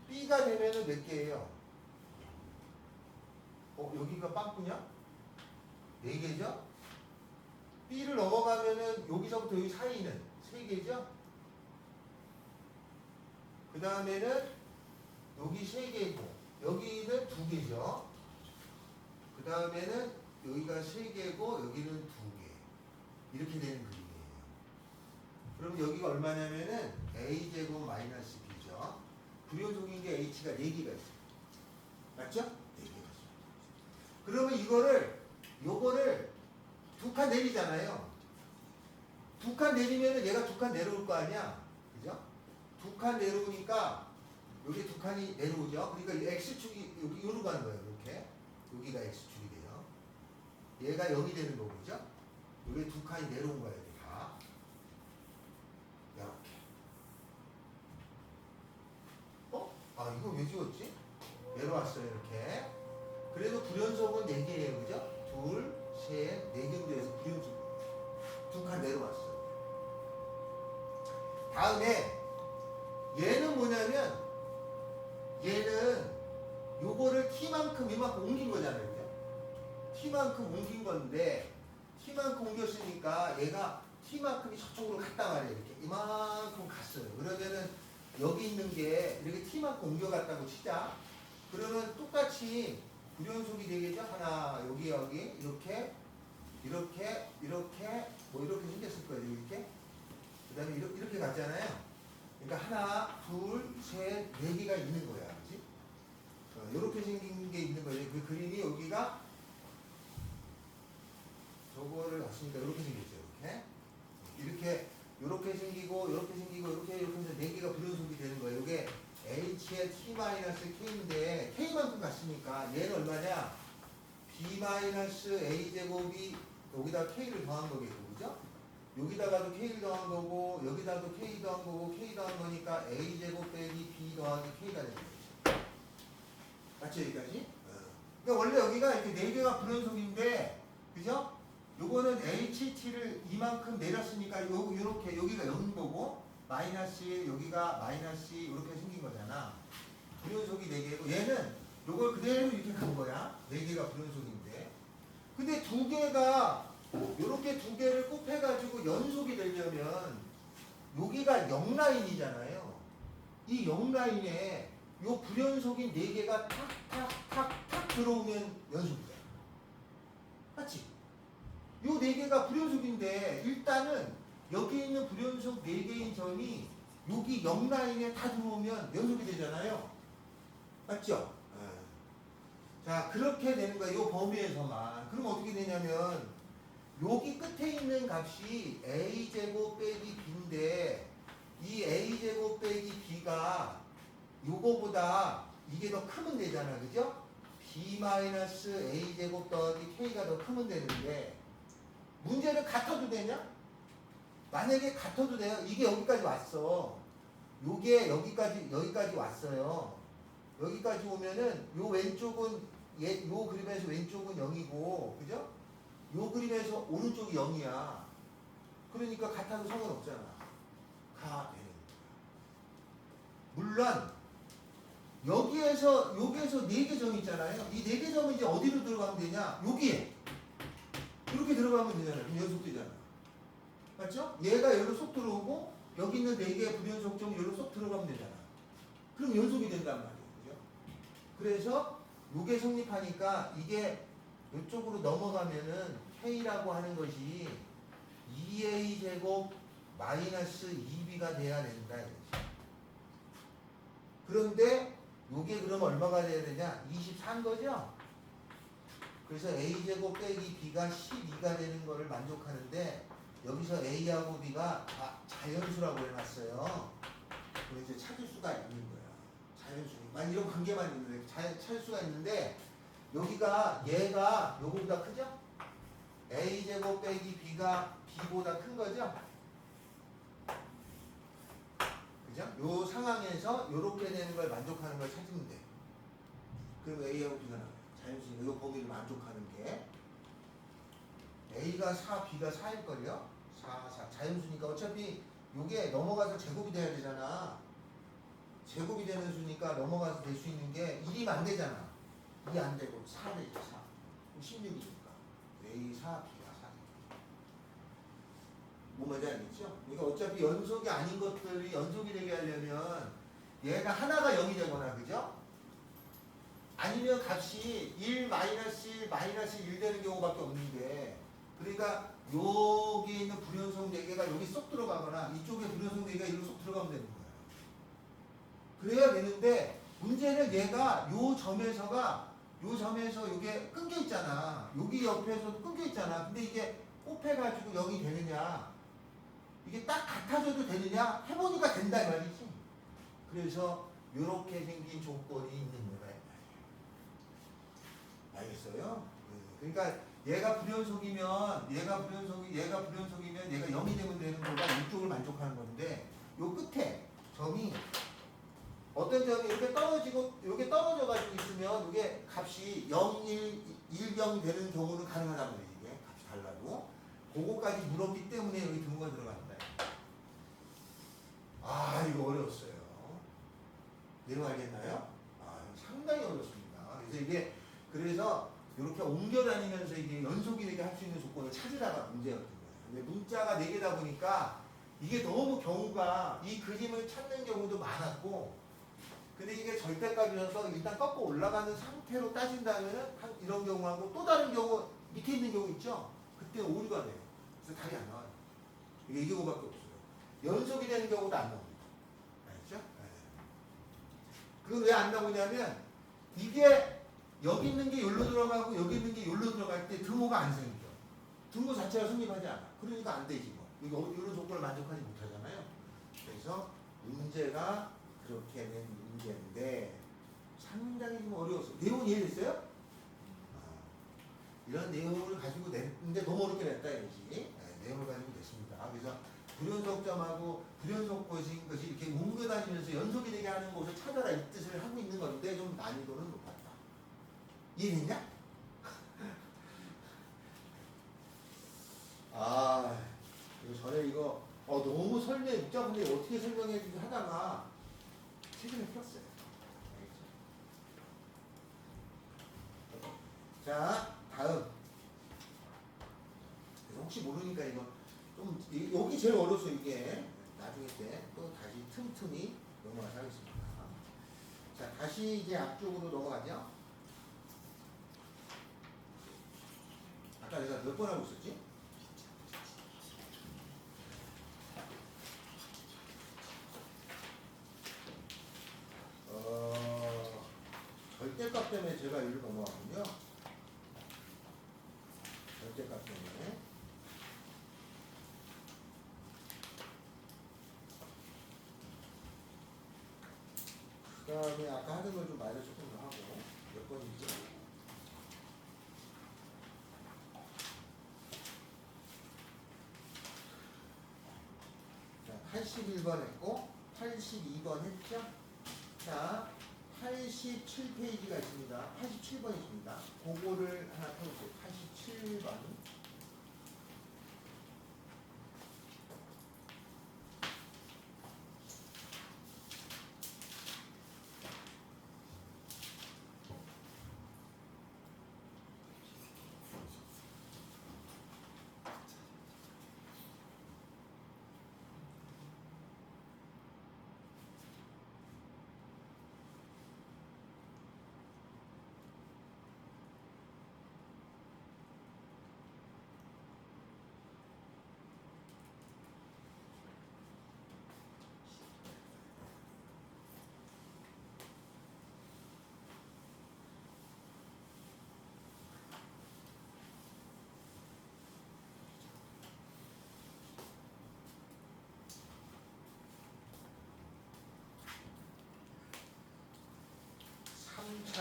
B가 되면은 몇 개예요? 여기가 빵꾸냐? 네 개죠? B를 넘어가면은 여기서부터 여기 사이는 세 개죠? 그 다음에는 여기 세 개고 여기는 두 개죠? 그 다음에는 여기가 세 개고 여기는 두 개. 이렇게 되는 그림이에요. 그럼 여기가 얼마냐면은 a제곱 마이너스 b죠. 불연속인 게 h가 4개가 있어요. 맞죠? 4개가 있어요. 그러면 요거를 두 칸 내리잖아요. 두 칸 내리면은 얘가 두 칸 내려올 거 아니야. 그죠? 두 칸 내려오니까 여기 두 칸이 내려오죠. 그러니까 이 x축이 여기 요로 가는 거예요. 이렇게. 여기가 x축이 돼요. 얘가 0이 되는 거고, 그죠? 여기 두 칸이 내려온 거예요. 다. 이렇게. 이거 왜 지웠지? 내려왔어요. 이렇게. 그래도 불연속은 4개예요. 그죠? 둘, 셋, 4개 돼서 불연속. 두 칸 내려왔어요. 다음에 얘는 뭐냐면 얘는 요거를 t만큼 이만큼 옮긴 거잖아요. 그죠? t만큼 옮긴 건데 t만큼 옮겼으니까 얘가 t만큼이 저쪽으로 갔단 말이에요. 이렇게 이만큼 갔어요. 그러면은 여기 있는 게 이렇게 t만큼 옮겨갔다고 치자. 그러면 똑같이 불연속이 되겠죠? 하나, 여기, 이렇게, 뭐 이렇게 생겼을 거예요. 이렇게. 그 다음에 이렇게 갔잖아요. 그러니까 하나, 둘, 셋, 4개가 있는 거야. 그치? 이렇게 생긴 게 있는 거예요. 그 그림이 여기가 저거를 봤으니까 이렇게 생겼죠. 이렇게 생기고, 이렇게 해서 4개가 불연속이 되는 거예요. 이게 h의 t-k인데 k만큼 갔으니까 얘는 얼마냐? b-a제곱이 여기다 k를 더한 거겠고, 그죠? 여기다가도 k를 더한 거고, 여기다도 k 더한 거고, k 더한 거니까 a제곱 빼기 b 더하기 k가 되는 거죠. 맞죠, 여기까지? 그러니까 원래 여기가 이렇게 4개가 불연속인데, 그죠? 요거는 HT를 이만큼 내렸으니까 요렇게 여기가 0인 거고 마이너스 여기가 마이너스 이렇게 생긴 거잖아. 불연속이 4개고 얘는 요걸 그대로 이렇게 간 거야. 4개가 불연속인데. 근데 두 개가 요렇게 두 개를 곱해가지고 연속이 되려면 여기가 0라인이잖아요. 이 0라인에 요 불연속인 4개가 탁탁탁탁 들어오면 연속이잖아. 맞지? 요 4개가 불연속인데 일단은 여기 있는 불연속 4개인 점이 여기 0라인에 다 들어오면 연속이 되잖아요. 맞죠? 자, 그렇게 되는 거예요. 요 범위에서만. 그럼 어떻게 되냐면 여기 끝에 있는 값이 a제곱 빼기 b인데 이 a제곱 빼기 b가 요거보다 이게 더 크면 되잖아. 그죠? b-a제곱 더하기 k가 더 크면 되는데 문제는 같아도 되냐? 만약에 같아도 돼요. 이게 여기까지 왔어. 요게 여기까지 왔어요. 여기까지 오면은 요 왼쪽은 요 그림에서 왼쪽은 0이고, 그죠? 요 그림에서 오른쪽이 0이야. 그러니까 같아도 상관없잖아. 가 되는 거야. 물론 여기에서 4개 점이 있잖아요. 이 4개 점은 이제 어디로 들어가면 되냐? 여기에. 이렇게 들어가면 되잖아요. 그럼 연속되잖아. 맞죠? 얘가 여기로 쏙 들어오고 여기 있는 4개의 불연속점이 여기로 쏙 들어가면 되잖아. 그럼 연속이 된단 말이에요. 그죠? 그래서 요게 성립하니까 이게 이쪽으로 넘어가면은 K라고 하는 것이 2A제곱 마이너스 2B가 돼야 된다. 이거지. 그런데 요게 그럼 얼마가 돼야 되냐? 24인 거죠? 그래서 a제곱 빼기 b가 12가 되는 거를 만족하는데 여기서 a하고 b가 다 자연수라고 해놨어요. 그럼 이제 찾을 수가 있는 거야. 자연수. 만 이런 관계만 있는데 찾을 수가 있는데 여기가 얘가 요거보다 크죠? a제곱 빼기 b가 b보다 큰 거죠? 그죠? 요 상황에서 요렇게 되는 걸 만족하는 걸 찾으면 돼. 그럼 a하고 b가 나와요. 자연수니까 요 범위를 만족하는 게 a가 4, b가 4일걸요? 4, 4. 자연수니까 어차피 요게 넘어가서 제곱이 돼야 되잖아. 제곱이 되는 수니까 넘어가서 될 수 있는 게 1이면 안 되잖아. 2 안 되고 4 되죠. 4. 그럼 16이니까. A 4, B가 4. 뭐 뭔지 알겠죠? 그러니까 어차피 연속이 아닌 것들이 연속이 되게 하려면 얘가 하나가 0이 되거나 그죠? 아니면 값이 1, 마이너스 1, 마이너스 1 되는 경우밖에 없는데 그러니까 여기 있는 불연속 4개가 여기 쏙 들어가거나 이쪽에 불연속 4개가 이리로 쏙 들어가면 되는 거예요. 그래야 되는데 문제는 얘가 요 점에서 이게 끊겨 있잖아. 여기 옆에서도 끊겨 있잖아. 근데 이게 곱해가지고 0이 되느냐? 이게 딱 같아져도 되느냐? 해보니까 된다 이 말이지. 그래서 이렇게 생긴 조건이 있는 거다 이 말이에요. 알겠어요? 그러니까 얘가 불연속이면 얘가 0이 되면 되는 거가 이쪽을 만족하는 건데 요 끝에 점이 어떤 점이 이렇게 떨어지고 이렇게 떨어져가지고 있으면 이게 값이 0, 1, 1, 0 되는 경우는 가능하단 말이에요. 이게 값이 달라도 그거까지 물었기 때문에 여기 등호가 들어간다. 아 이거 어려웠어요. 내용 알겠나요? 아 상당히 어렵습니다. 그래서 이게 그래서 이렇게 옮겨 다니면서 이게 연속이 되게 할 수 있는 조건을 찾으다가 문제였던 거예요. 근데 문자가 4개다 보니까 이게 너무 경우가 이 그림을 찾는 경우도 많았고 근데 이게 절대값이어서 일단 꺾고 올라가는 상태로 따진다면 이런 경우하고 또 다른 경우 밑에 있는 경우 있죠? 그때 오류가 돼요. 그래서 답이 안 나와요. 이게 이 경우밖에 없어요. 연속이 되는 경우도 안 나옵니다. 알겠죠? 네. 그건 왜 안 나오냐면 이게 여기 있는 게 여기로 들어가고 여기 있는 게 여기로 들어갈 때 등호가 안 생겨. 등호 자체가 성립하지 않아. 그러니까 안 되지 뭐. 이런 조건을 만족하지 못하잖아요. 그래서 문제가 그렇게 된 문제인데 상당히 좀 어려웠어요. 내용 이해됐어요? 이런 내용을 가지고 냈는데 너무 어렵게 냈다 이거지. 네, 내용을 가지고 냈습니다. 그래서 불연속점하고 불연속 것이 이렇게 옮겨 다니면서 연속이 되게 하는 것을 찾아라 이 뜻을 하고 있는 건데 좀 난이도는 높았다. 이해됐냐? 아, 이거 전에 이거 너무 설명이 복잡한데 어떻게 설명해 주지 하다가 최근에 폈어요. 알겠죠? 자, 다음. 그래서 혹시 모르니까 이거 좀 여기 제일 어려웠어요. 이게 나중에 때 또 다시 틈틈이 넘어가서 하겠습니다. 자, 다시 이제 앞쪽으로 넘어가죠. 아까 내가 몇 번 하고 있었지? 절대값 때문에 제가 이리로 넘어가군요. 절대값 때문에. 그 다음에 아까 하던 걸 좀 마이너스 조금 더 하고 몇 번이죠? 자, 81번 했고 82번 했죠? 자, 87페이지가 있습니다. 87번 있습니다. 그거를 하나 펴보세요. 87번.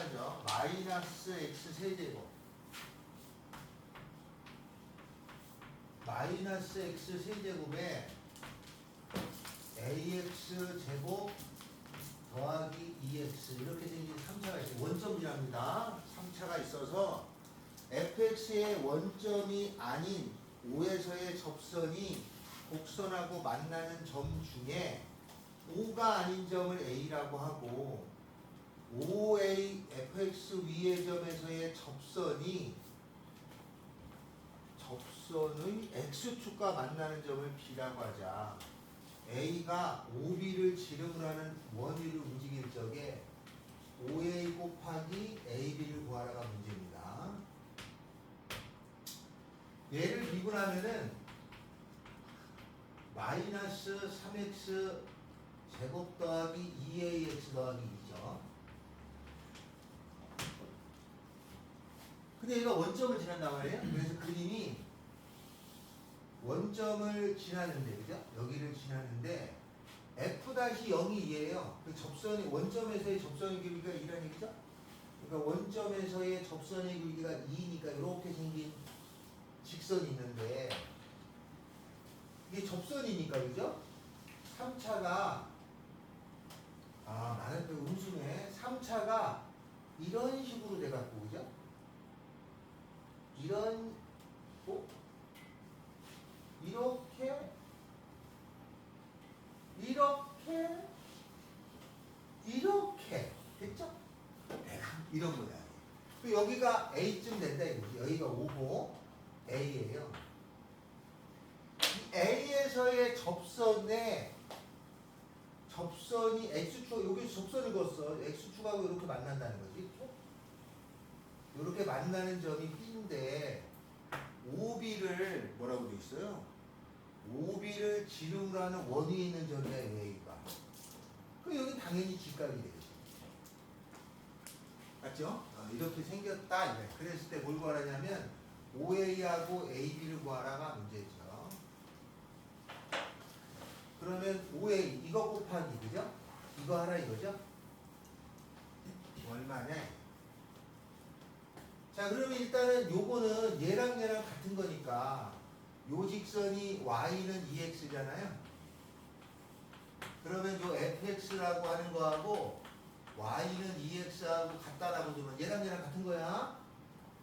하죠. 마이너스 x 세제곱 마이너스 x 세제곱에 ax 제곱 더하기 2x 이렇게 생긴 3차가 있어요. 원점이랍니다. 3차가 있어서 fx의 원점이 아닌 O에서의 접선이 곡선하고 만나는 점 중에 O가 아닌 점을 A라고 하고 OA fx 위의 점에서의 접선의 x축과 만나는 점을 B라고 하자. A가 OB를 지름으로 하는 원위를 움직일 적에 OA 곱하기 AB를 구하라가 문제입니다. 얘를 미분하면은 마이너스 3x 제곱 더하기 2ax 더하기 2죠. 근데 얘가 원점을 지난단 말이에요. 그래서 그림이 원점을 지나는데, 그죠? 여기를 지나는데 f-0이 2예요. 그 접선이 원점에서의 접선의 길이가 2라는 얘기죠? 그러니까 원점에서의 접선의 길이가 2니까 이렇게 생긴 직선이 있는데 이게 접선이니까, 그죠? 3차가 나는 또 음수네. 3차가 이런 식으로 돼갖고, 그죠? 이런 이렇게 됐죠? 이런 모양이에요. 그 여기가 A쯤 된다 이거지. 여기가 O고 A예요. 이 A에서의 접선이 X축, 여기 접선을 그었어. X축하고 이렇게 만난다는 거지. 이렇게 만나는 점이 B인데 OB를 뭐라고 돼 있어요? OB를 지름으로 하는 원위에 있는 점이야, A가. 그럼 여기 당연히 직각이 되겠지. 맞죠? 이렇게 생겼다. 이래. 그랬을 때 뭘 구하라냐면 OA하고 AB를 구하라가 문제죠. 그러면 OA 이거 곱하기, 그죠? 이거 하라 이거죠? 얼마냐? 자, 그러면 일단은 요거는 얘랑 같은 거니까 요 직선이 y는 2x잖아요. 그러면 요 fx라고 하는 거하고 y는 2x하고 같다라고 두면 얘랑 같은 거야.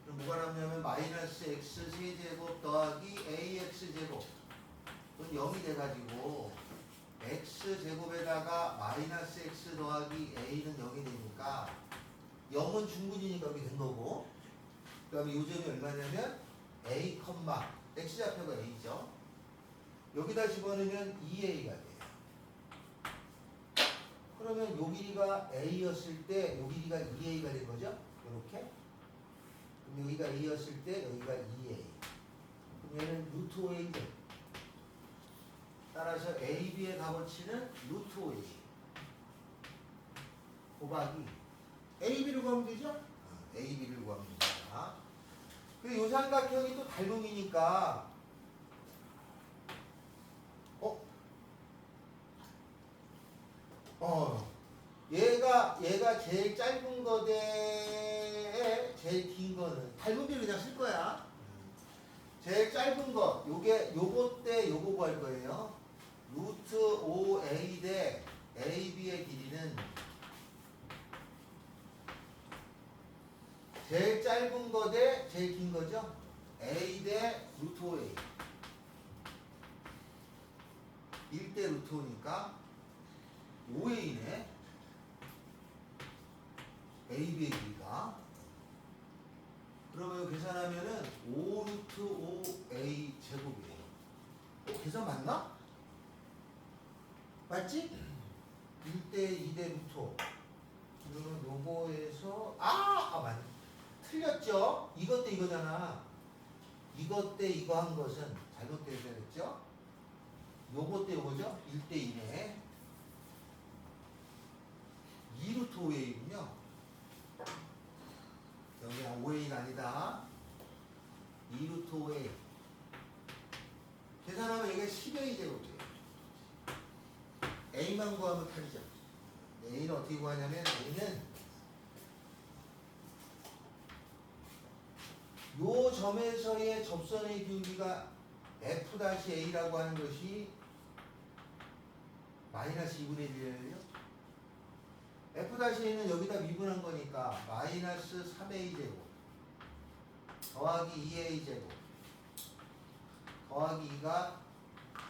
그럼 뭐가 남냐면 마이너스 x 세제곱 더하기 ax 제곱. 그럼 0이 돼가지고 x 제곱에다가 마이너스 x 더하기 a는 0이 되니까 0은 중근이니까 여기 된 거고. 그 다음에 요점이 얼마냐면 a, x좌표가 a죠. 여기다 집어넣으면 2a가 돼요. 그러면 요 길이가 a였을 때 요 길이가 2a가 된 거죠. 이렇게. 그럼 여기가 a였을 때 여기가 2a. 그럼 얘는 루트 5a 돼. 따라서 ab의 값어치는 루트 5a 곱하기 ab를 구하면 되죠. ab를 구하면 됩니다. 그리고 요 삼각형이 또 닮음이니까 얘가 제일 짧은 거 대 제일 긴 거는 닮음비를 그냥 쓸 거야. 제일 짧은 거 요거 대 요거 구할 거예요. 루트 5a 대 ab의 길이는 제일 짧은 거 대 제일 긴 거죠. a 대 루트 5a 1대 루트 5니까 5a네. AB의 길이가. 그러면 계산하면은 5 루트 5A 제곱이에요. 계산 맞나? 맞지? 1대 2대 루트 5. 그러면 요거에서 맞네. 틀렸죠? 이것 대 이거잖아. 이것 대 이거 한 것은 잘못되어야 됐죠? 요것 대 요거죠? 1대 2네. 2 루트 5A군요. 여기가 5A가 아니다. 2 루트 5A. 계산하면 이게 10A 제곱이에요. A만 구하면 8이죠. A는 어떻게 구하냐면 A는 요 점에서의 접선의 기울기가 F-A라고 하는 것이 마이너스 2분의 1이에요. F-A는 여기다 미분한 거니까 마이너스 3A제곱 더하기 2A제곱 더하기 2가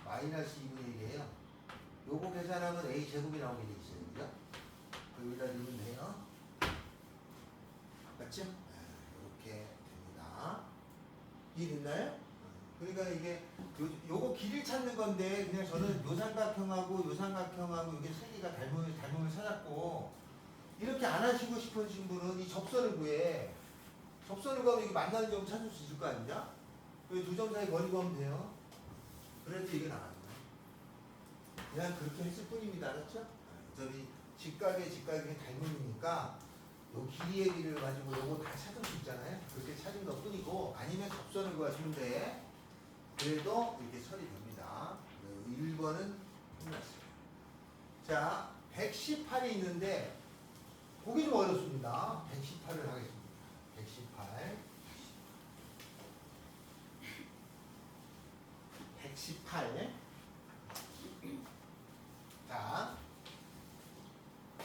마이너스 2분의 1이에요. 요거 계산하면 A제곱이 나오게 돼 있어요. 그죠? 여기다 넣으면 돼요. 맞죠? 이렇게 됩니다. 이해됐나요? 그러니까 이게 요거 길을 찾는 건데 그냥 저는 요 삼각형하고 요 삼각형하고 이게 세 개가 닮음을 찾았고 이렇게 안 하시고 싶으신 분은 이 접선을 구해. 접선을 구하면 이게 만나는 점 찾을 수 있을 거 아니냐? 두 점 사이 거리 구하면 돼요. 그래도 이게 나와요. 그냥 그렇게 했을 뿐입니다. 알았죠? 어차피 직각의 닮음이니까 요 길이의 길을 가지고 요거 다 찾을 수 있잖아요. 그렇게 찾은 것 뿐이고 아니면 접선을 구하시면 돼. 그래도 이렇게 처리됩니다. 1번은 끝났어요. 자, 118이 있는데 보기 좀 어렵습니다. 118을 하겠습니다. 118. 118. 자,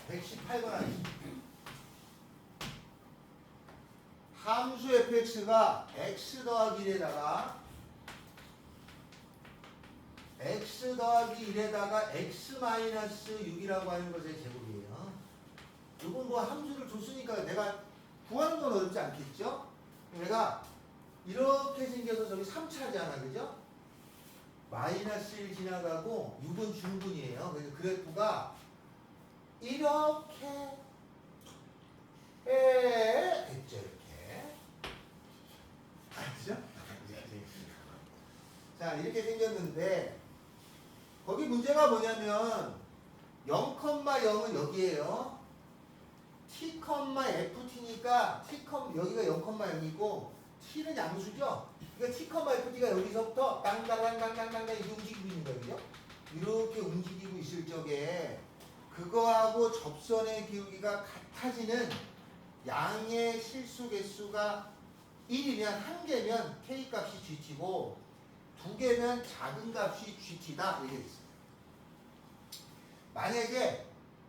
118번 하겠습니다. 함수 fx가 x 더하기 1에다가 x 더하기 1에다가 x 마이너스 6이라고 하는 것의 제곱이에요. 이건 뭐 함수를 줬으니까 내가 구하는 건 어렵지 않겠죠? 내가 이렇게 생겨서 저기 3차잖아, 그죠? 마이너스 1 지나가고 6은 중분이에요. 그래서 그래프가 이렇게 됐죠, 이렇게. 알죠? 자, 이렇게 생겼는데 거기 문제가 뭐냐면 0,0은 여기에요. t, ft니까 여기가 0,0이고 t는 양수죠. 그러니까 t, ft가 여기서부터 땅땅땅땅땅땅 이렇게 움직이고 있는 거예요. 이렇게 움직이고 있을 적에 그거하고 접선의 기울기가 같아지는 양의 실수 개수가 1이면 1개면 k 값이 gt고 2개면 작은 값이 gt다 이렇게 있어요. 만약에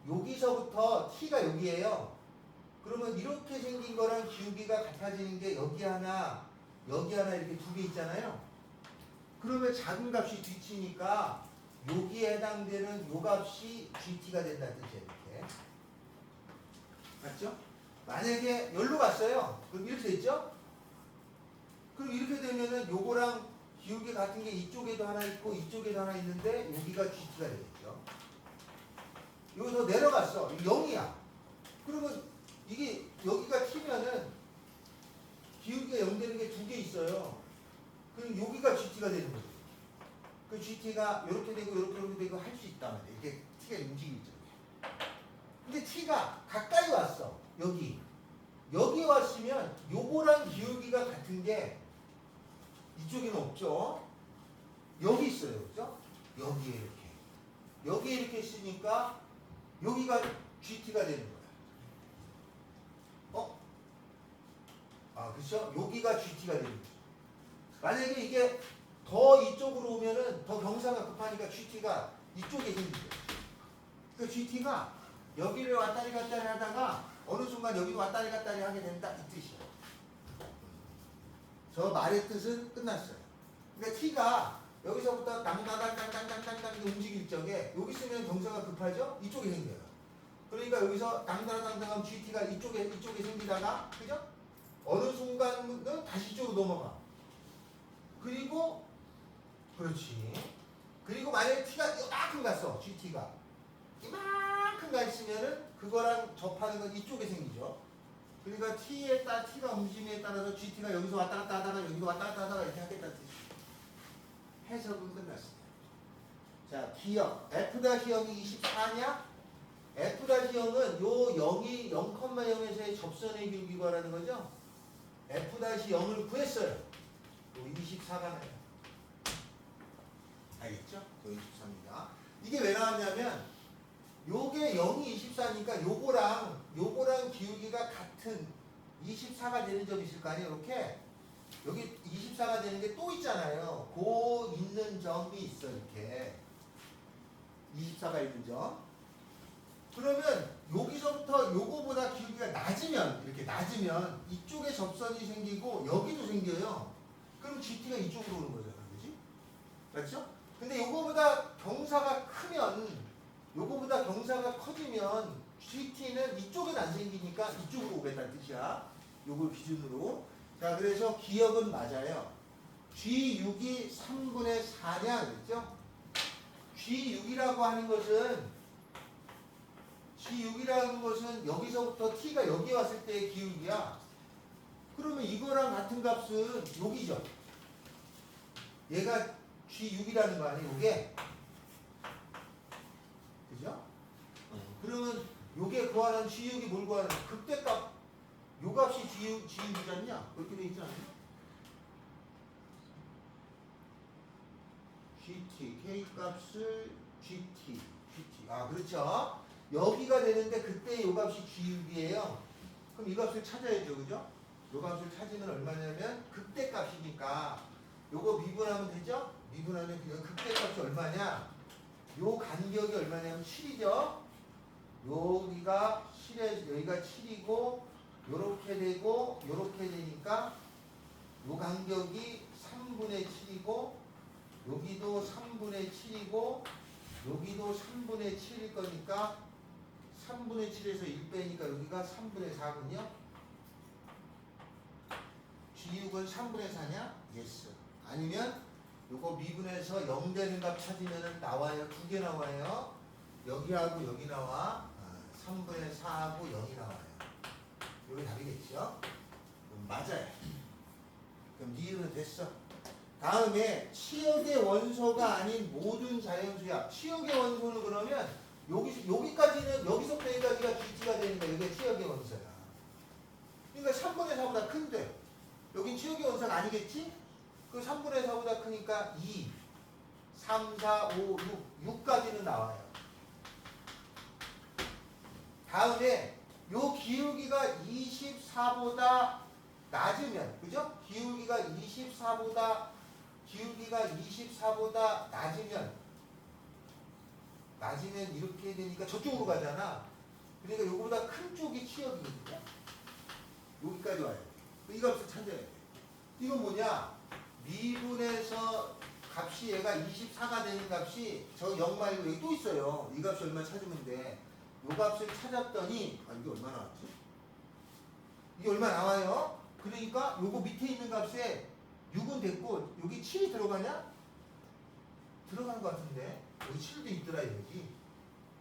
여기서부터 t가 여기에요. 그러면 이렇게 생긴 거랑 기울기가 같아지는 게 여기 하나 이렇게 두 개 있잖아요. 그러면 작은 값이 gt니까 여기에 해당되는 요 값이 gt가 된다는 뜻이에요. 이렇게. 맞죠? 만약에 여기로 갔어요. 그럼 이렇게 됐죠? 그럼 이렇게 되면은 요거랑 기울기 같은 게 이쪽에도 하나 있고 이쪽에도 하나 있는데 여기가 gt가 되겠죠. 여기서 내려갔어. 0이야. 그러면 이게 여기가 t면은 기울기가 0 되는 게 두 개 있어요. 그럼 여기가 gt가 되는 거죠. 그 gt가 이렇게 되고 이렇게 되고 할 수 있단 말이에요. 이게 t가 움직이죠. 근데 t가 가까이 왔어. 여기 왔으면 요거랑 기울기가 같은 게 이쪽에는 없죠. 여기 있어요. 그죠? 여기에 이렇게 있으니까 여기가 gt가 되는 거야. 그렇죠? 여기가 gt가 되는 거죠. 만약에 이게 더 이쪽으로 오면은 더 경사가 급하니까 gt가 이쪽에 생기죠. 그 gt가 여기를 왔다리 갔다리 하다가 어느 순간 여기도 왔다리 갔다리 하게 된다 이 뜻이에요. 저 말의 뜻은 끝났어요. 그러니까 t가 여기서부터 땅땅땅땅땅땅땅 움직일 적에 여기 있으면 경사가 급하죠? 이쪽에 생겨요. 그러니까 여기서 땅땅땅땅하면 gt가 이쪽에 생기다가 그죠? 어느 순간은 다시 이쪽으로 넘어가. 그리고 그렇지. 그리고 만약에 t가 이만큼 갔어. gt가 이만큼 가 있으면은 그거랑 접하는 건 이쪽에 생기죠. 그러니까 t가 움직임에 따라서 gt가 여기서 왔다 갔다 하다가 여기도 왔다 갔다 하다가 이렇게 하겠다는 뜻이에요. 해석은 끝났습니다. 자, 기억. F-0이 24냐? F-0은 요 0이 0,0에서의 접선의 기울기 구하라는 거죠. F-0을 구했어요. 요 24가 나요. 알겠죠? 요 24입니다. 이게 왜 나왔냐면 요게 0이 24니까 요거랑 기울기가 같은 24가 되는 점이 있을 거 아니에요. 이렇게 여기 24가 되는 게 또 있잖아요. 고 있는 점이 있어 이렇게 24가 있는 점. 그러면 여기서부터 요거보다 기울기가 낮으면 이렇게 낮으면 이쪽에 접선이 생기고 여기도 생겨요. 그럼 GT가 이쪽으로 오는 거잖아, 그렇지? 맞죠? 근데 요거보다 경사가 크면 요거보다 경사가 커지면 GT는 이쪽은 안 생기니까 이쪽으로 오겠다는 뜻이야. 요걸 기준으로. 자, 그래서 기억은 맞아요. G6이 3분의 4냐 그랬죠? G6이라고 하는 것은 G6이라는 것은 여기서부터 T가 여기 왔을 때의 기울기야. 그러면 이거랑 같은 값은 여기죠. 얘가 G6이라는 거 아니에요? 요게. 그죠? 그러면 요게 구하는 G6이 뭘 구하는 극대값. 요 값이 G6이지 않냐? 그렇게 돼 있지 않냐? GT, K 값을 GT. 아, 그렇죠. 여기가 되는데 그때 요 값이 G6이에요. 그럼 이 값을 찾아야죠. 그죠? 요 값을 찾으면 얼마냐면 극대값이니까 요거 미분하면 되죠? 미분하면 그 극대값이 얼마냐? 요 간격이 얼마냐면 7이죠? 여기가 7에 여기가 7이고 요렇게 되고 요렇게 되니까 요 간격이 3분의 7이고 여기도 3분의 7이고 여기도 3분의 7일 거니까 3분의 7에서 1 빼니까 여기가 3분의 4군요. G6은 3분의 4냐? 예스. 아니면 요거 미분해서 0 되는 값 찾으면 나와요. 두 개 나와요. 여기하고 여기 나와. 3분의 4하고 0이 나와요. 요게 답이겠죠? 맞아요. 그럼 니은은 됐어. 다음에 치역의 원소가 아닌 모든 자연수야. 치역의 원소는 그러면 여기까지는 여기서부터 여기까지가 GT가 되는 거야. 이게 치역의 원소야. 그러니까 3분의 4보다 큰데 여긴 치역의 원소가 아니겠지? 그 3분의 4보다 크니까 2, 3, 4, 5, 6, 6까지는 나와요. 다음에 요 기울기가 24보다 낮으면, 그죠? 기울기가 24보다 낮으면 이렇게 되니까 저쪽으로 가잖아. 그러니까 요거보다 큰 쪽이 치역이거든요. 여기까지 와요. 이 값을 찾아야 돼. 이건 뭐냐? 미분에서 값이 얘가 24가 되는 값이 저 0 말고 여기 또 있어요. 이 값이 얼마 찾으면 돼. 요 값을 찾았더니 이게 얼마 나왔지? 이게 얼마 나와요? 그러니까 요거 밑에 있는 값에 6은 됐고 여기 7이 들어가냐? 들어간 것 같은데 여기 7도 있더라 여기.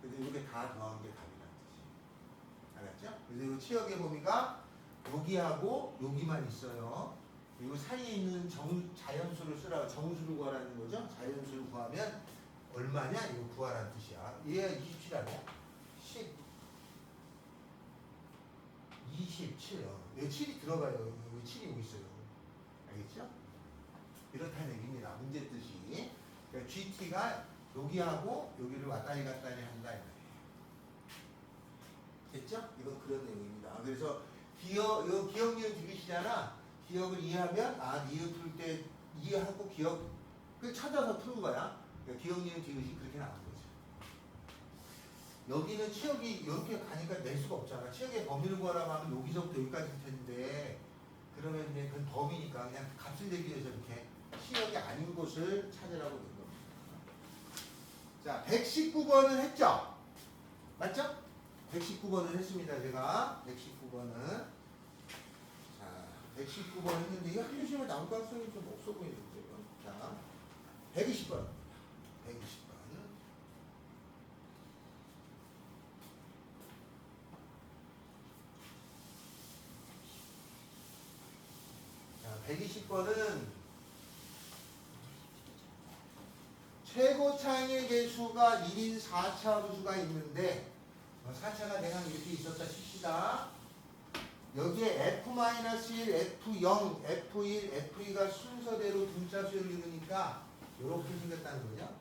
그래서 이렇게 다 더한 게 답이라는 뜻이에요. 알았죠? 그래서 이 치역의 범위가 여기하고 여기만 있어요. 그리고 사이에 있는 자연수를 쓰라고 정수를 구하라는 거죠. 자연수를 구하면 얼마냐? 이거 구하라는 뜻이야. 얘가 27 아니야? 10, 27. 여기 7이 들어가요. 여기 7이 오고 있어요. 알겠죠? 이렇다는 얘기입니다. 문제 뜻이. 그러니까 GT가 여기하고 여기를 왔다리 갔다리 한다. 됐죠? 이건 그런 내용입니다. 그래서 기억 니은 디귿이잖아. 기억을 이해하면 니은 풀 때 이해하고 기억을 찾아서 푸는 거야. 그러니까 기억 니은 디귿이 그렇게 나온 거죠. 여기는 치역이 이렇게 가니까 낼 수가 없잖아. 치역의 범위를 구하라고 하면 여기서부터 여기까지일 텐데 그러면 이제 그건 범위니까 그냥 값을 내기 위해서 이렇게 치역이 아닌 곳을 찾으라고 된 겁니다. 자, 119번은 했죠? 맞죠? 119번을 했습니다. 제가 119번은 자 119번 했는데 이거 학교 시험에 나올 가능성이 좀 없어 보이는데요. 자 120번 120번 자 120번은 최고 차항의 개수가 1인 4차함수가 있는데 4차가 대강 이렇게 있었다 칩시다. 여기에 F-1, F0, F1, F2가 순서대로 분자수를 이루니까 이렇게 생겼다는 거죠.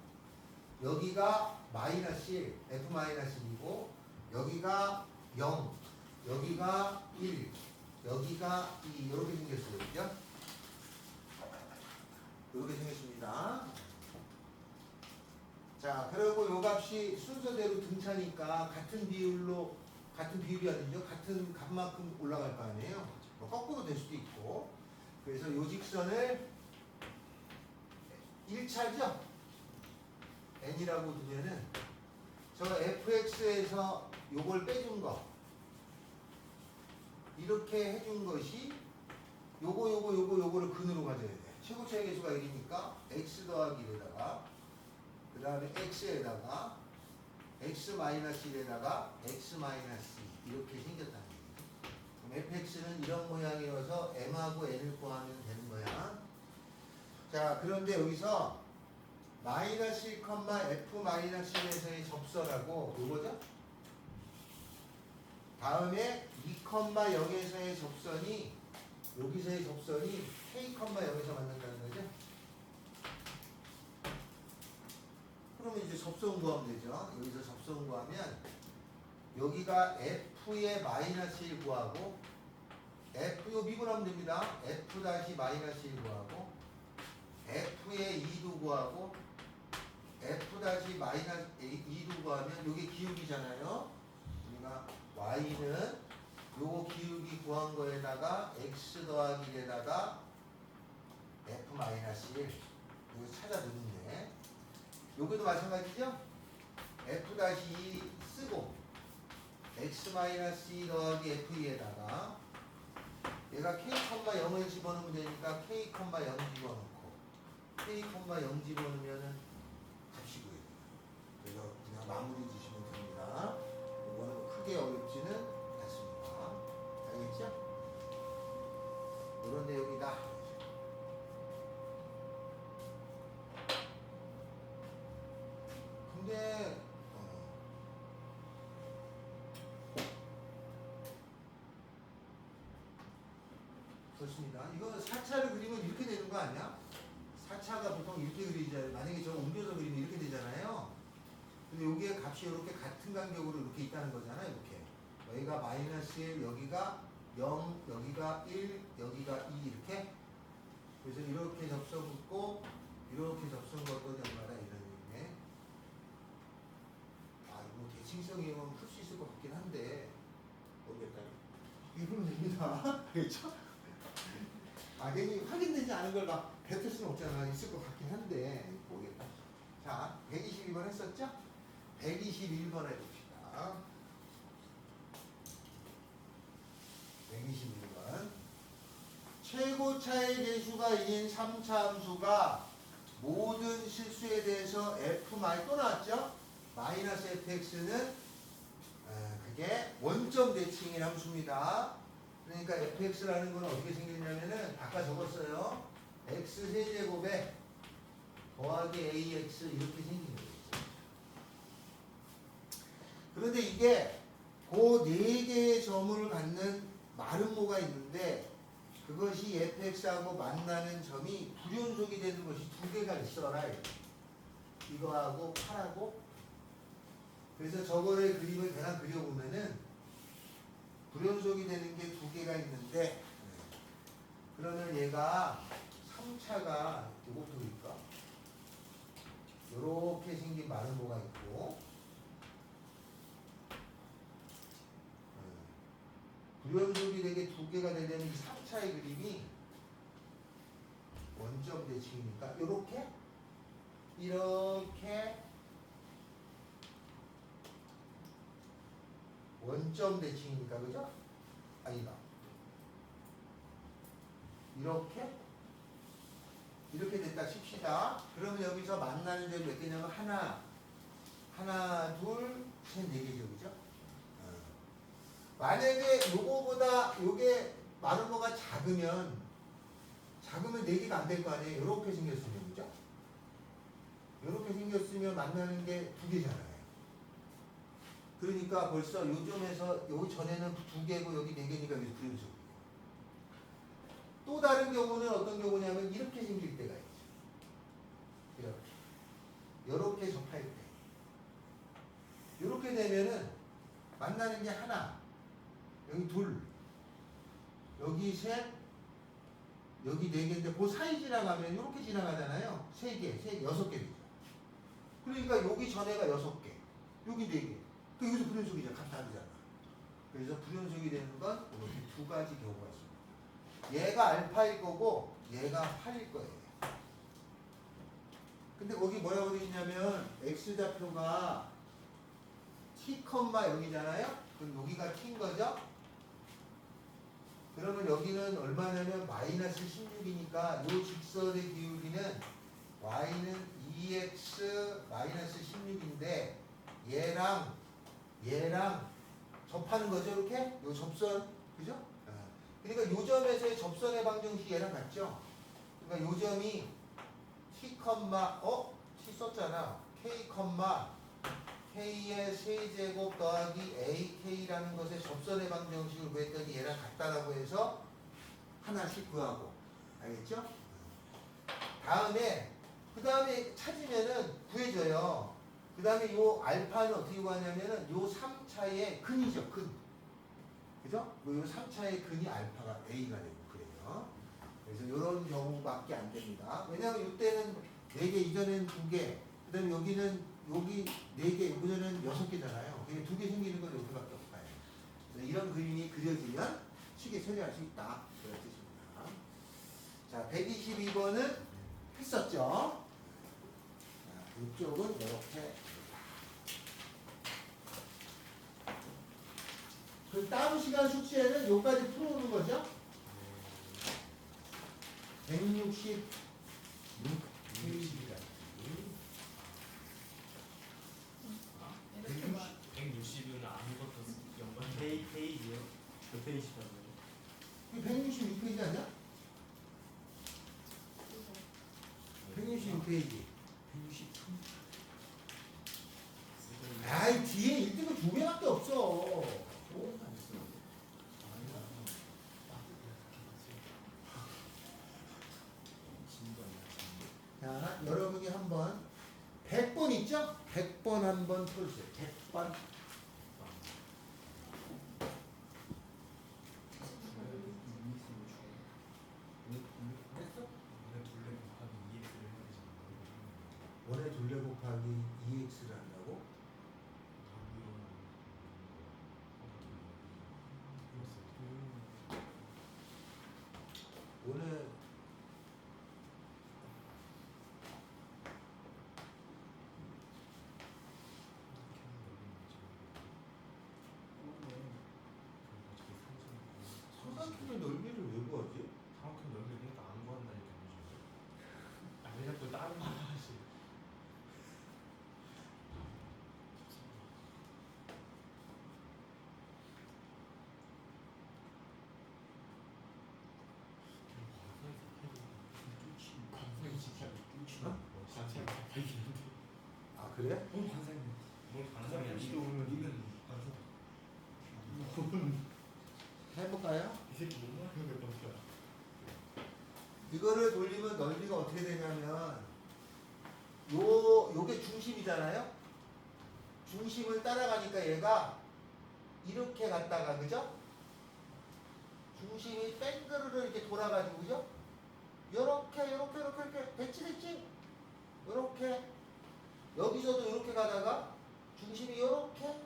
여기가 -1, F-1이고 여기가 0, 여기가 1, 여기가 2 이렇게 생겼어요. 그죠? 이렇게 생겼습니다. 자, 그리고 요 값이 순서대로 등차니까 같은 비율이 아니죠. 같은 값만큼 올라갈 거 아니에요. 뭐 거꾸로 될 수도 있고. 그래서 요 직선을 1차죠. n이라고 두면은 저 fx에서 요걸 빼준 거 이렇게 해준 것이 요거를 근으로 가져야 돼. 최고차의 계수가 1이니까 x 더하기 1에다가 그 다음에 x에다가 x 마이너스 1에다가 x 마이너스 2 이렇게 생겼다는 거예요. 그럼 fx는 이런 모양이어서 m하고 n을 구하면 되는 거야. 자, 그런데 여기서 마이너스 1, f 마이너스 1에서의 접선하고 요거죠? 다음에 2, 0에서의 접선이 여기서의 접선이 k, 0에서 만난다는 거죠? 그러면 이제 접선 구하면 되죠. 여기서 접선 구하면 여기가 f의 마이너스 1 구하고 f 요 미분하면 됩니다. f 다시 마이너스 1 구하고 f의 2도 구하고 f 다시 마이너스 2도 구하면 요게 기울기잖아요. 우리가 y는 요거 기울기 구한 거에다가 x 더하기 1에다가 f 마이너스 1 이거 찾아 넣는데 여기도 마찬가지죠? f-2 쓰고 x-2 더하기 f2에다가 얘가 k, 0을 집어넣으면 되니까 k, 0 집어넣고 k, 0 집어넣으면은 값이 구해요. 그래서 그냥 마무리 주시면 됩니다. 이거는 크게 어렵지는 않습니다. 알겠죠? 이런 내용이다. 근데 그렇습니다. 이거 4차를 그리면 이렇게 되는 거 아니야? 4차가 보통 이렇게 그리잖아요. 만약에 저거 옮겨서 그리면 이렇게 되잖아요. 근데 여기에 값이 이렇게 같은 간격으로 이렇게 있다는 거잖아요. 이렇게 여기가 마이너스 1, 여기가 0, 여기가 1, 여기가 2 이렇게. 그래서 이렇게 접선 긋고 이렇게 접선 긋고 연마다 이런 의미네. 아, 이거 대칭성이면 풀 수 있을 것 같긴 한데 모르겠다. 이거는 됩니다. 그렇죠? 막연히 확인되지 않은 걸 막 뱉을 수는 없잖아. 있을 것 같긴 한데 모르겠다. 자, 122번 했었죠? 121번 해봅시다. 121번. 최고차의 계수가 인 3차 함수가 모든 실수에 대해서 f 또 나왔죠? 마이너스 fx는 그게 원점 대칭인 함수입니다. 그러니까 fx라는 건 어떻게 생겼냐면은 아까 적었어요. x 세제곱에 더하기 ax 이렇게 생긴 거죠. 그런데 이게 그 네 개의 점을 갖는 마름모가 있는데 그것이 fx하고 만나는 점이 불연속이 되는 것이 두 개가 있어라. 이거하고 8하고. 그래서 저거를 그림을 대강 그려보면은 불연속이 되는 게 두 개가 있는데 그러면 얘가 3차가 요것도일까? 요렇게 생긴 마름모가 있고 불연속이 되게 두 개가 되려면 이 3차의 그림이 원점 대칭이니까 요렇게 이렇게 원점 대칭이니까 그죠? 아니다. 이렇게 됐다 칩시다. 그러면 여기서 만나는 점이 몇 개냐면 하나, 둘, 셋, 네 개죠, 그죠? 만약에 요거보다 요게 마름모가 작으면 네 개가 안 될 거 아니에요. 요렇게 생겼으면 그죠? 요렇게 생겼으면 만나는 게 두 개잖아요. 그러니까 벌써 요점에서 요 전에는 두 개고 여기 네 개니까 여기서 불연속. 또 다른 경우는 어떤 경우냐면 이렇게 생길 때가 있죠. 이렇게 접할 때. 이렇게 되면은 만나는 게 하나, 여기 둘, 여기 셋, 여기 4개인데 그 사이 지나가면 이렇게 지나가잖아요. 3개, 6개 되죠. 그러니까 여기 전에가 6개, 여기 4개. 그 여기서 불연속이잖아. 같다르잖아. 그래서 불연속이 되는 건 이렇게 2가지 경우가 있습니다. 얘가 알파일 거고 얘가 8일 거예요. 근데 거기 뭐라고 되어 있냐면 x좌표가 t, 0이잖아요. 그럼 여기가 t인 거죠. 그러면 여기는 얼마냐면 마이너스 16이니까 이 직선의 기울기는 y는 2x 마이너스 16인데 얘랑 접하는 거죠. 이렇게 요 접선, 그죠? 그러니까 요 점에서의 접선의 방정식이 얘랑 같죠. 그러니까 요 점이 t, t 썼잖아. k, k의 세제곱 더하기 ak라는 것의 접선의 방정식을 구했더니 얘랑 같다라고 해서 하나씩 구하고, 알겠죠? 그 다음에 찾으면은 구해져요. 그 다음에 요 알파는 어떻게 구하냐면은 요 3차의 근이죠, 근. 그죠? 요 3차의 근이 알파가 a가 되고 그래요. 그래서 요런 경우밖에 안 됩니다. 왜냐하면 요때는 4개, 이전에는 2개, 그 다음에 여기는 여기 4개, 여기는 6개잖아요. 그게 2개 생기는 건 여기밖에 없어요. 그래서 이런 그림이 그려지면 쉽게 처리할 수 있다. 그런 뜻입니다. 자, 122번은 했었죠. 자, 이쪽은 이렇게. 그 다음 시간 숙제는 여기까지 풀어오는 거죠. 166 페이지가 160은 아무것도 연관이 페이지요? 몇 페이지라고요? 166페이지 아니야? 166페이지. 163. 아이, 뒤에 1등은 2개밖에 없어. 자, 여러분이 한번 100번 있죠? 100번 한번 풀으세요. 100번. 원의 둘레 곱하기 2x를 한다고? 원의 삼각형의 넓이를 왜 구하지? 사각형 넓이 그러니까 안 구한다니까 요즘. 왜 자꾸 다른 말 하지? 아, 그래? 뭘 관상이야? 이건 해볼까요? 이 새끼 못 말하는 걸 보니까. 이거를 돌리면 넓이가 어떻게 되냐면 요게 중심이잖아요. 중심을 따라가니까 얘가 이렇게 갔다가, 그죠? 중심이 뺑그르르 이렇게 돌아가지고, 그죠? 요렇게 됐지? 요렇게 여기서도 이렇게 가다가 중심이 요렇게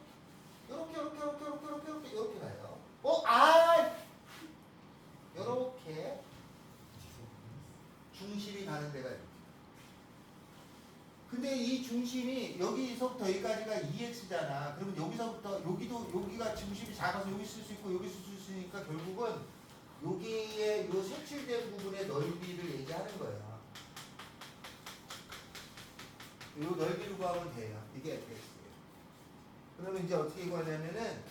가요. 요렇게 중심이 가는 데가 이렇게. 근데 이 중심이 여기서부터 여기까지가 2x잖아. 그러면 여기서부터 여기가 중심이 작아서 여기 쓸 수 있고 여기 쓸 수 있으니까 결국은 여기에 요 색칠된 부분의 넓이를 얘기하는 거야. 요 넓이를 구하면 돼요. 이게 fx예요. 그러면 이제 어떻게 구하냐면은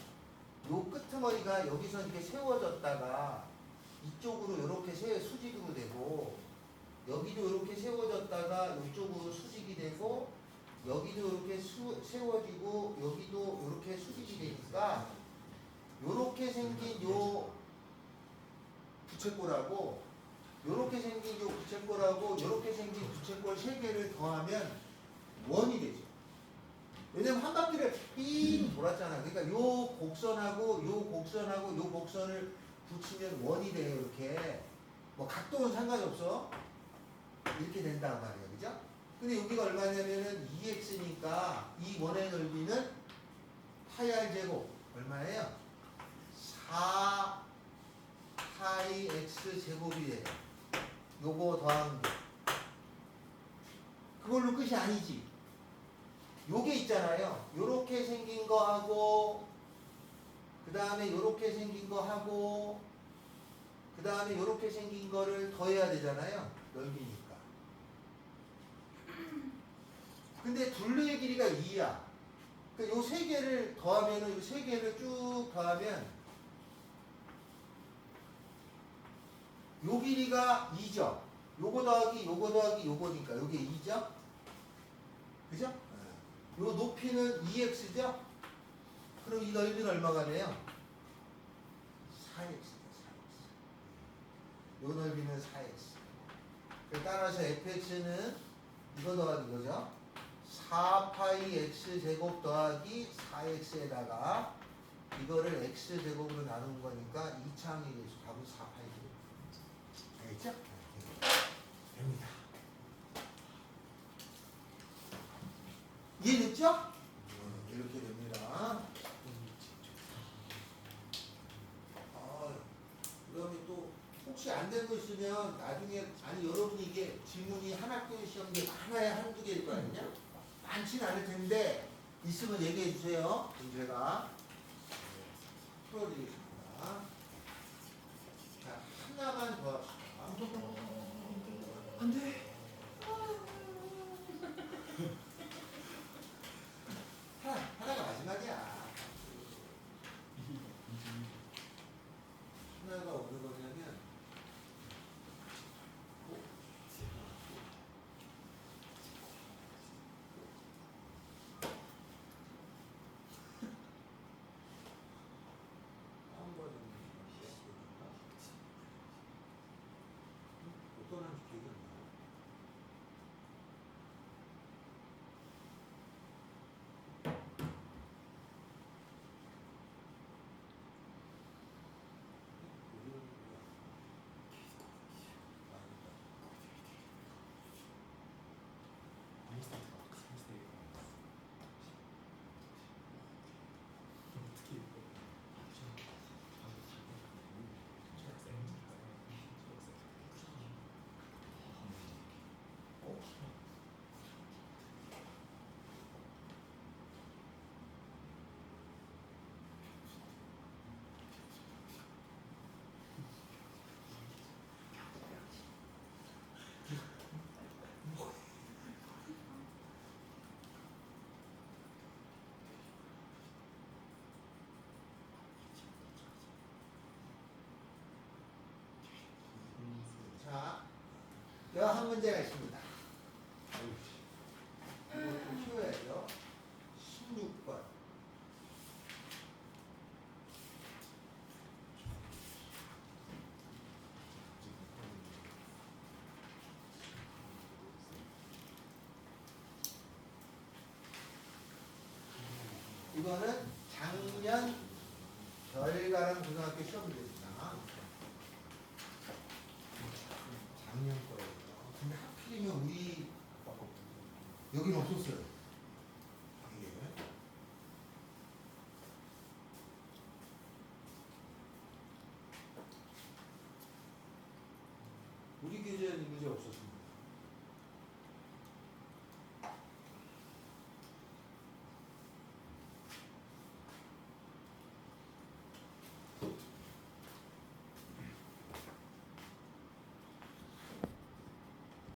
요 끄트머리가 여기서 이렇게 세워졌다가 이쪽으로 이렇게 수직으로 되고, 여기도 이렇게 세워졌다가 이쪽으로 수직이 되고, 여기도 이렇게 세워지고, 여기도 이렇게 수직이 되니까 요렇게 생긴 요 부채꼴하고 요렇게 생긴 요 부채꼴하고 요렇게 생긴 부채꼴 3개를 더하면 원이 되죠. 왜냐면 한 바퀴를 삥 돌았잖아. 그러니까 요 곡선하고 요 곡선하고 요 곡선을 붙이면 원이 돼요. 이렇게. 뭐 각도는 상관이 없어. 이렇게 된단 말이에요. 그죠? 근데 여기가 얼마냐면은 2x니까 이 원의 넓이는 파이 r 제곱 얼마예요? 4 파이 x 제곱이 돼요. 요거 더한 게. 그걸로 끝이 아니지. 요게 있잖아요. 요렇게 생긴 거 하고 그 다음에 요렇게 생긴 거 하고 그 다음에 요렇게 생긴 거를 더해야 되잖아요. 넓이니까. 근데 둘레의 길이가 2야. 그러니까 요 세 개를 더하면은 요 세 개를 쭉 더하면 요 길이가 2죠. 요거 더하기 요거 더하기 요거니까 요게 2죠. 그죠? 요 높이는 2x죠. 그럼 이 넓이는 얼마가 돼요? 4x죠. 4x. 요 넓이는 4x. 따라서 fx는 이거 더하기 이거죠. 4파이 x 제곱 더하기 4x에다가 이거를 x 제곱으로 나눈 거니까 2차항이 계수 답은 4파이 제곱. 알겠죠? 됩니다. 이해됐죠? 이렇게 됩니다. 그다음에 또 혹시 안 된 거 있으면 나중에 아니 여러분이 이게 질문이 한 학기 시험에 하나에 한두 개일 거 아니냐? 많지는 않을 텐데 있으면 얘기해 주세요. 그럼 제가 풀어드리겠습니다. 자, 하나만 더 합시다. 안 돼. 하나가 마지막이야. 하나가 어느 거냐면 한 번은 어떤 한지 기억이 안 나. 자, 여기 한 문제가 있습니다. 이것도 쉬워야죠. 16번. 이거는 작년 별가람 고등학교 시험 문제입니다. 작년 거예요. 근데 하필이면 우리 여기는 없었어요. 이게. 우리 교재는 이 문제 없었습니다.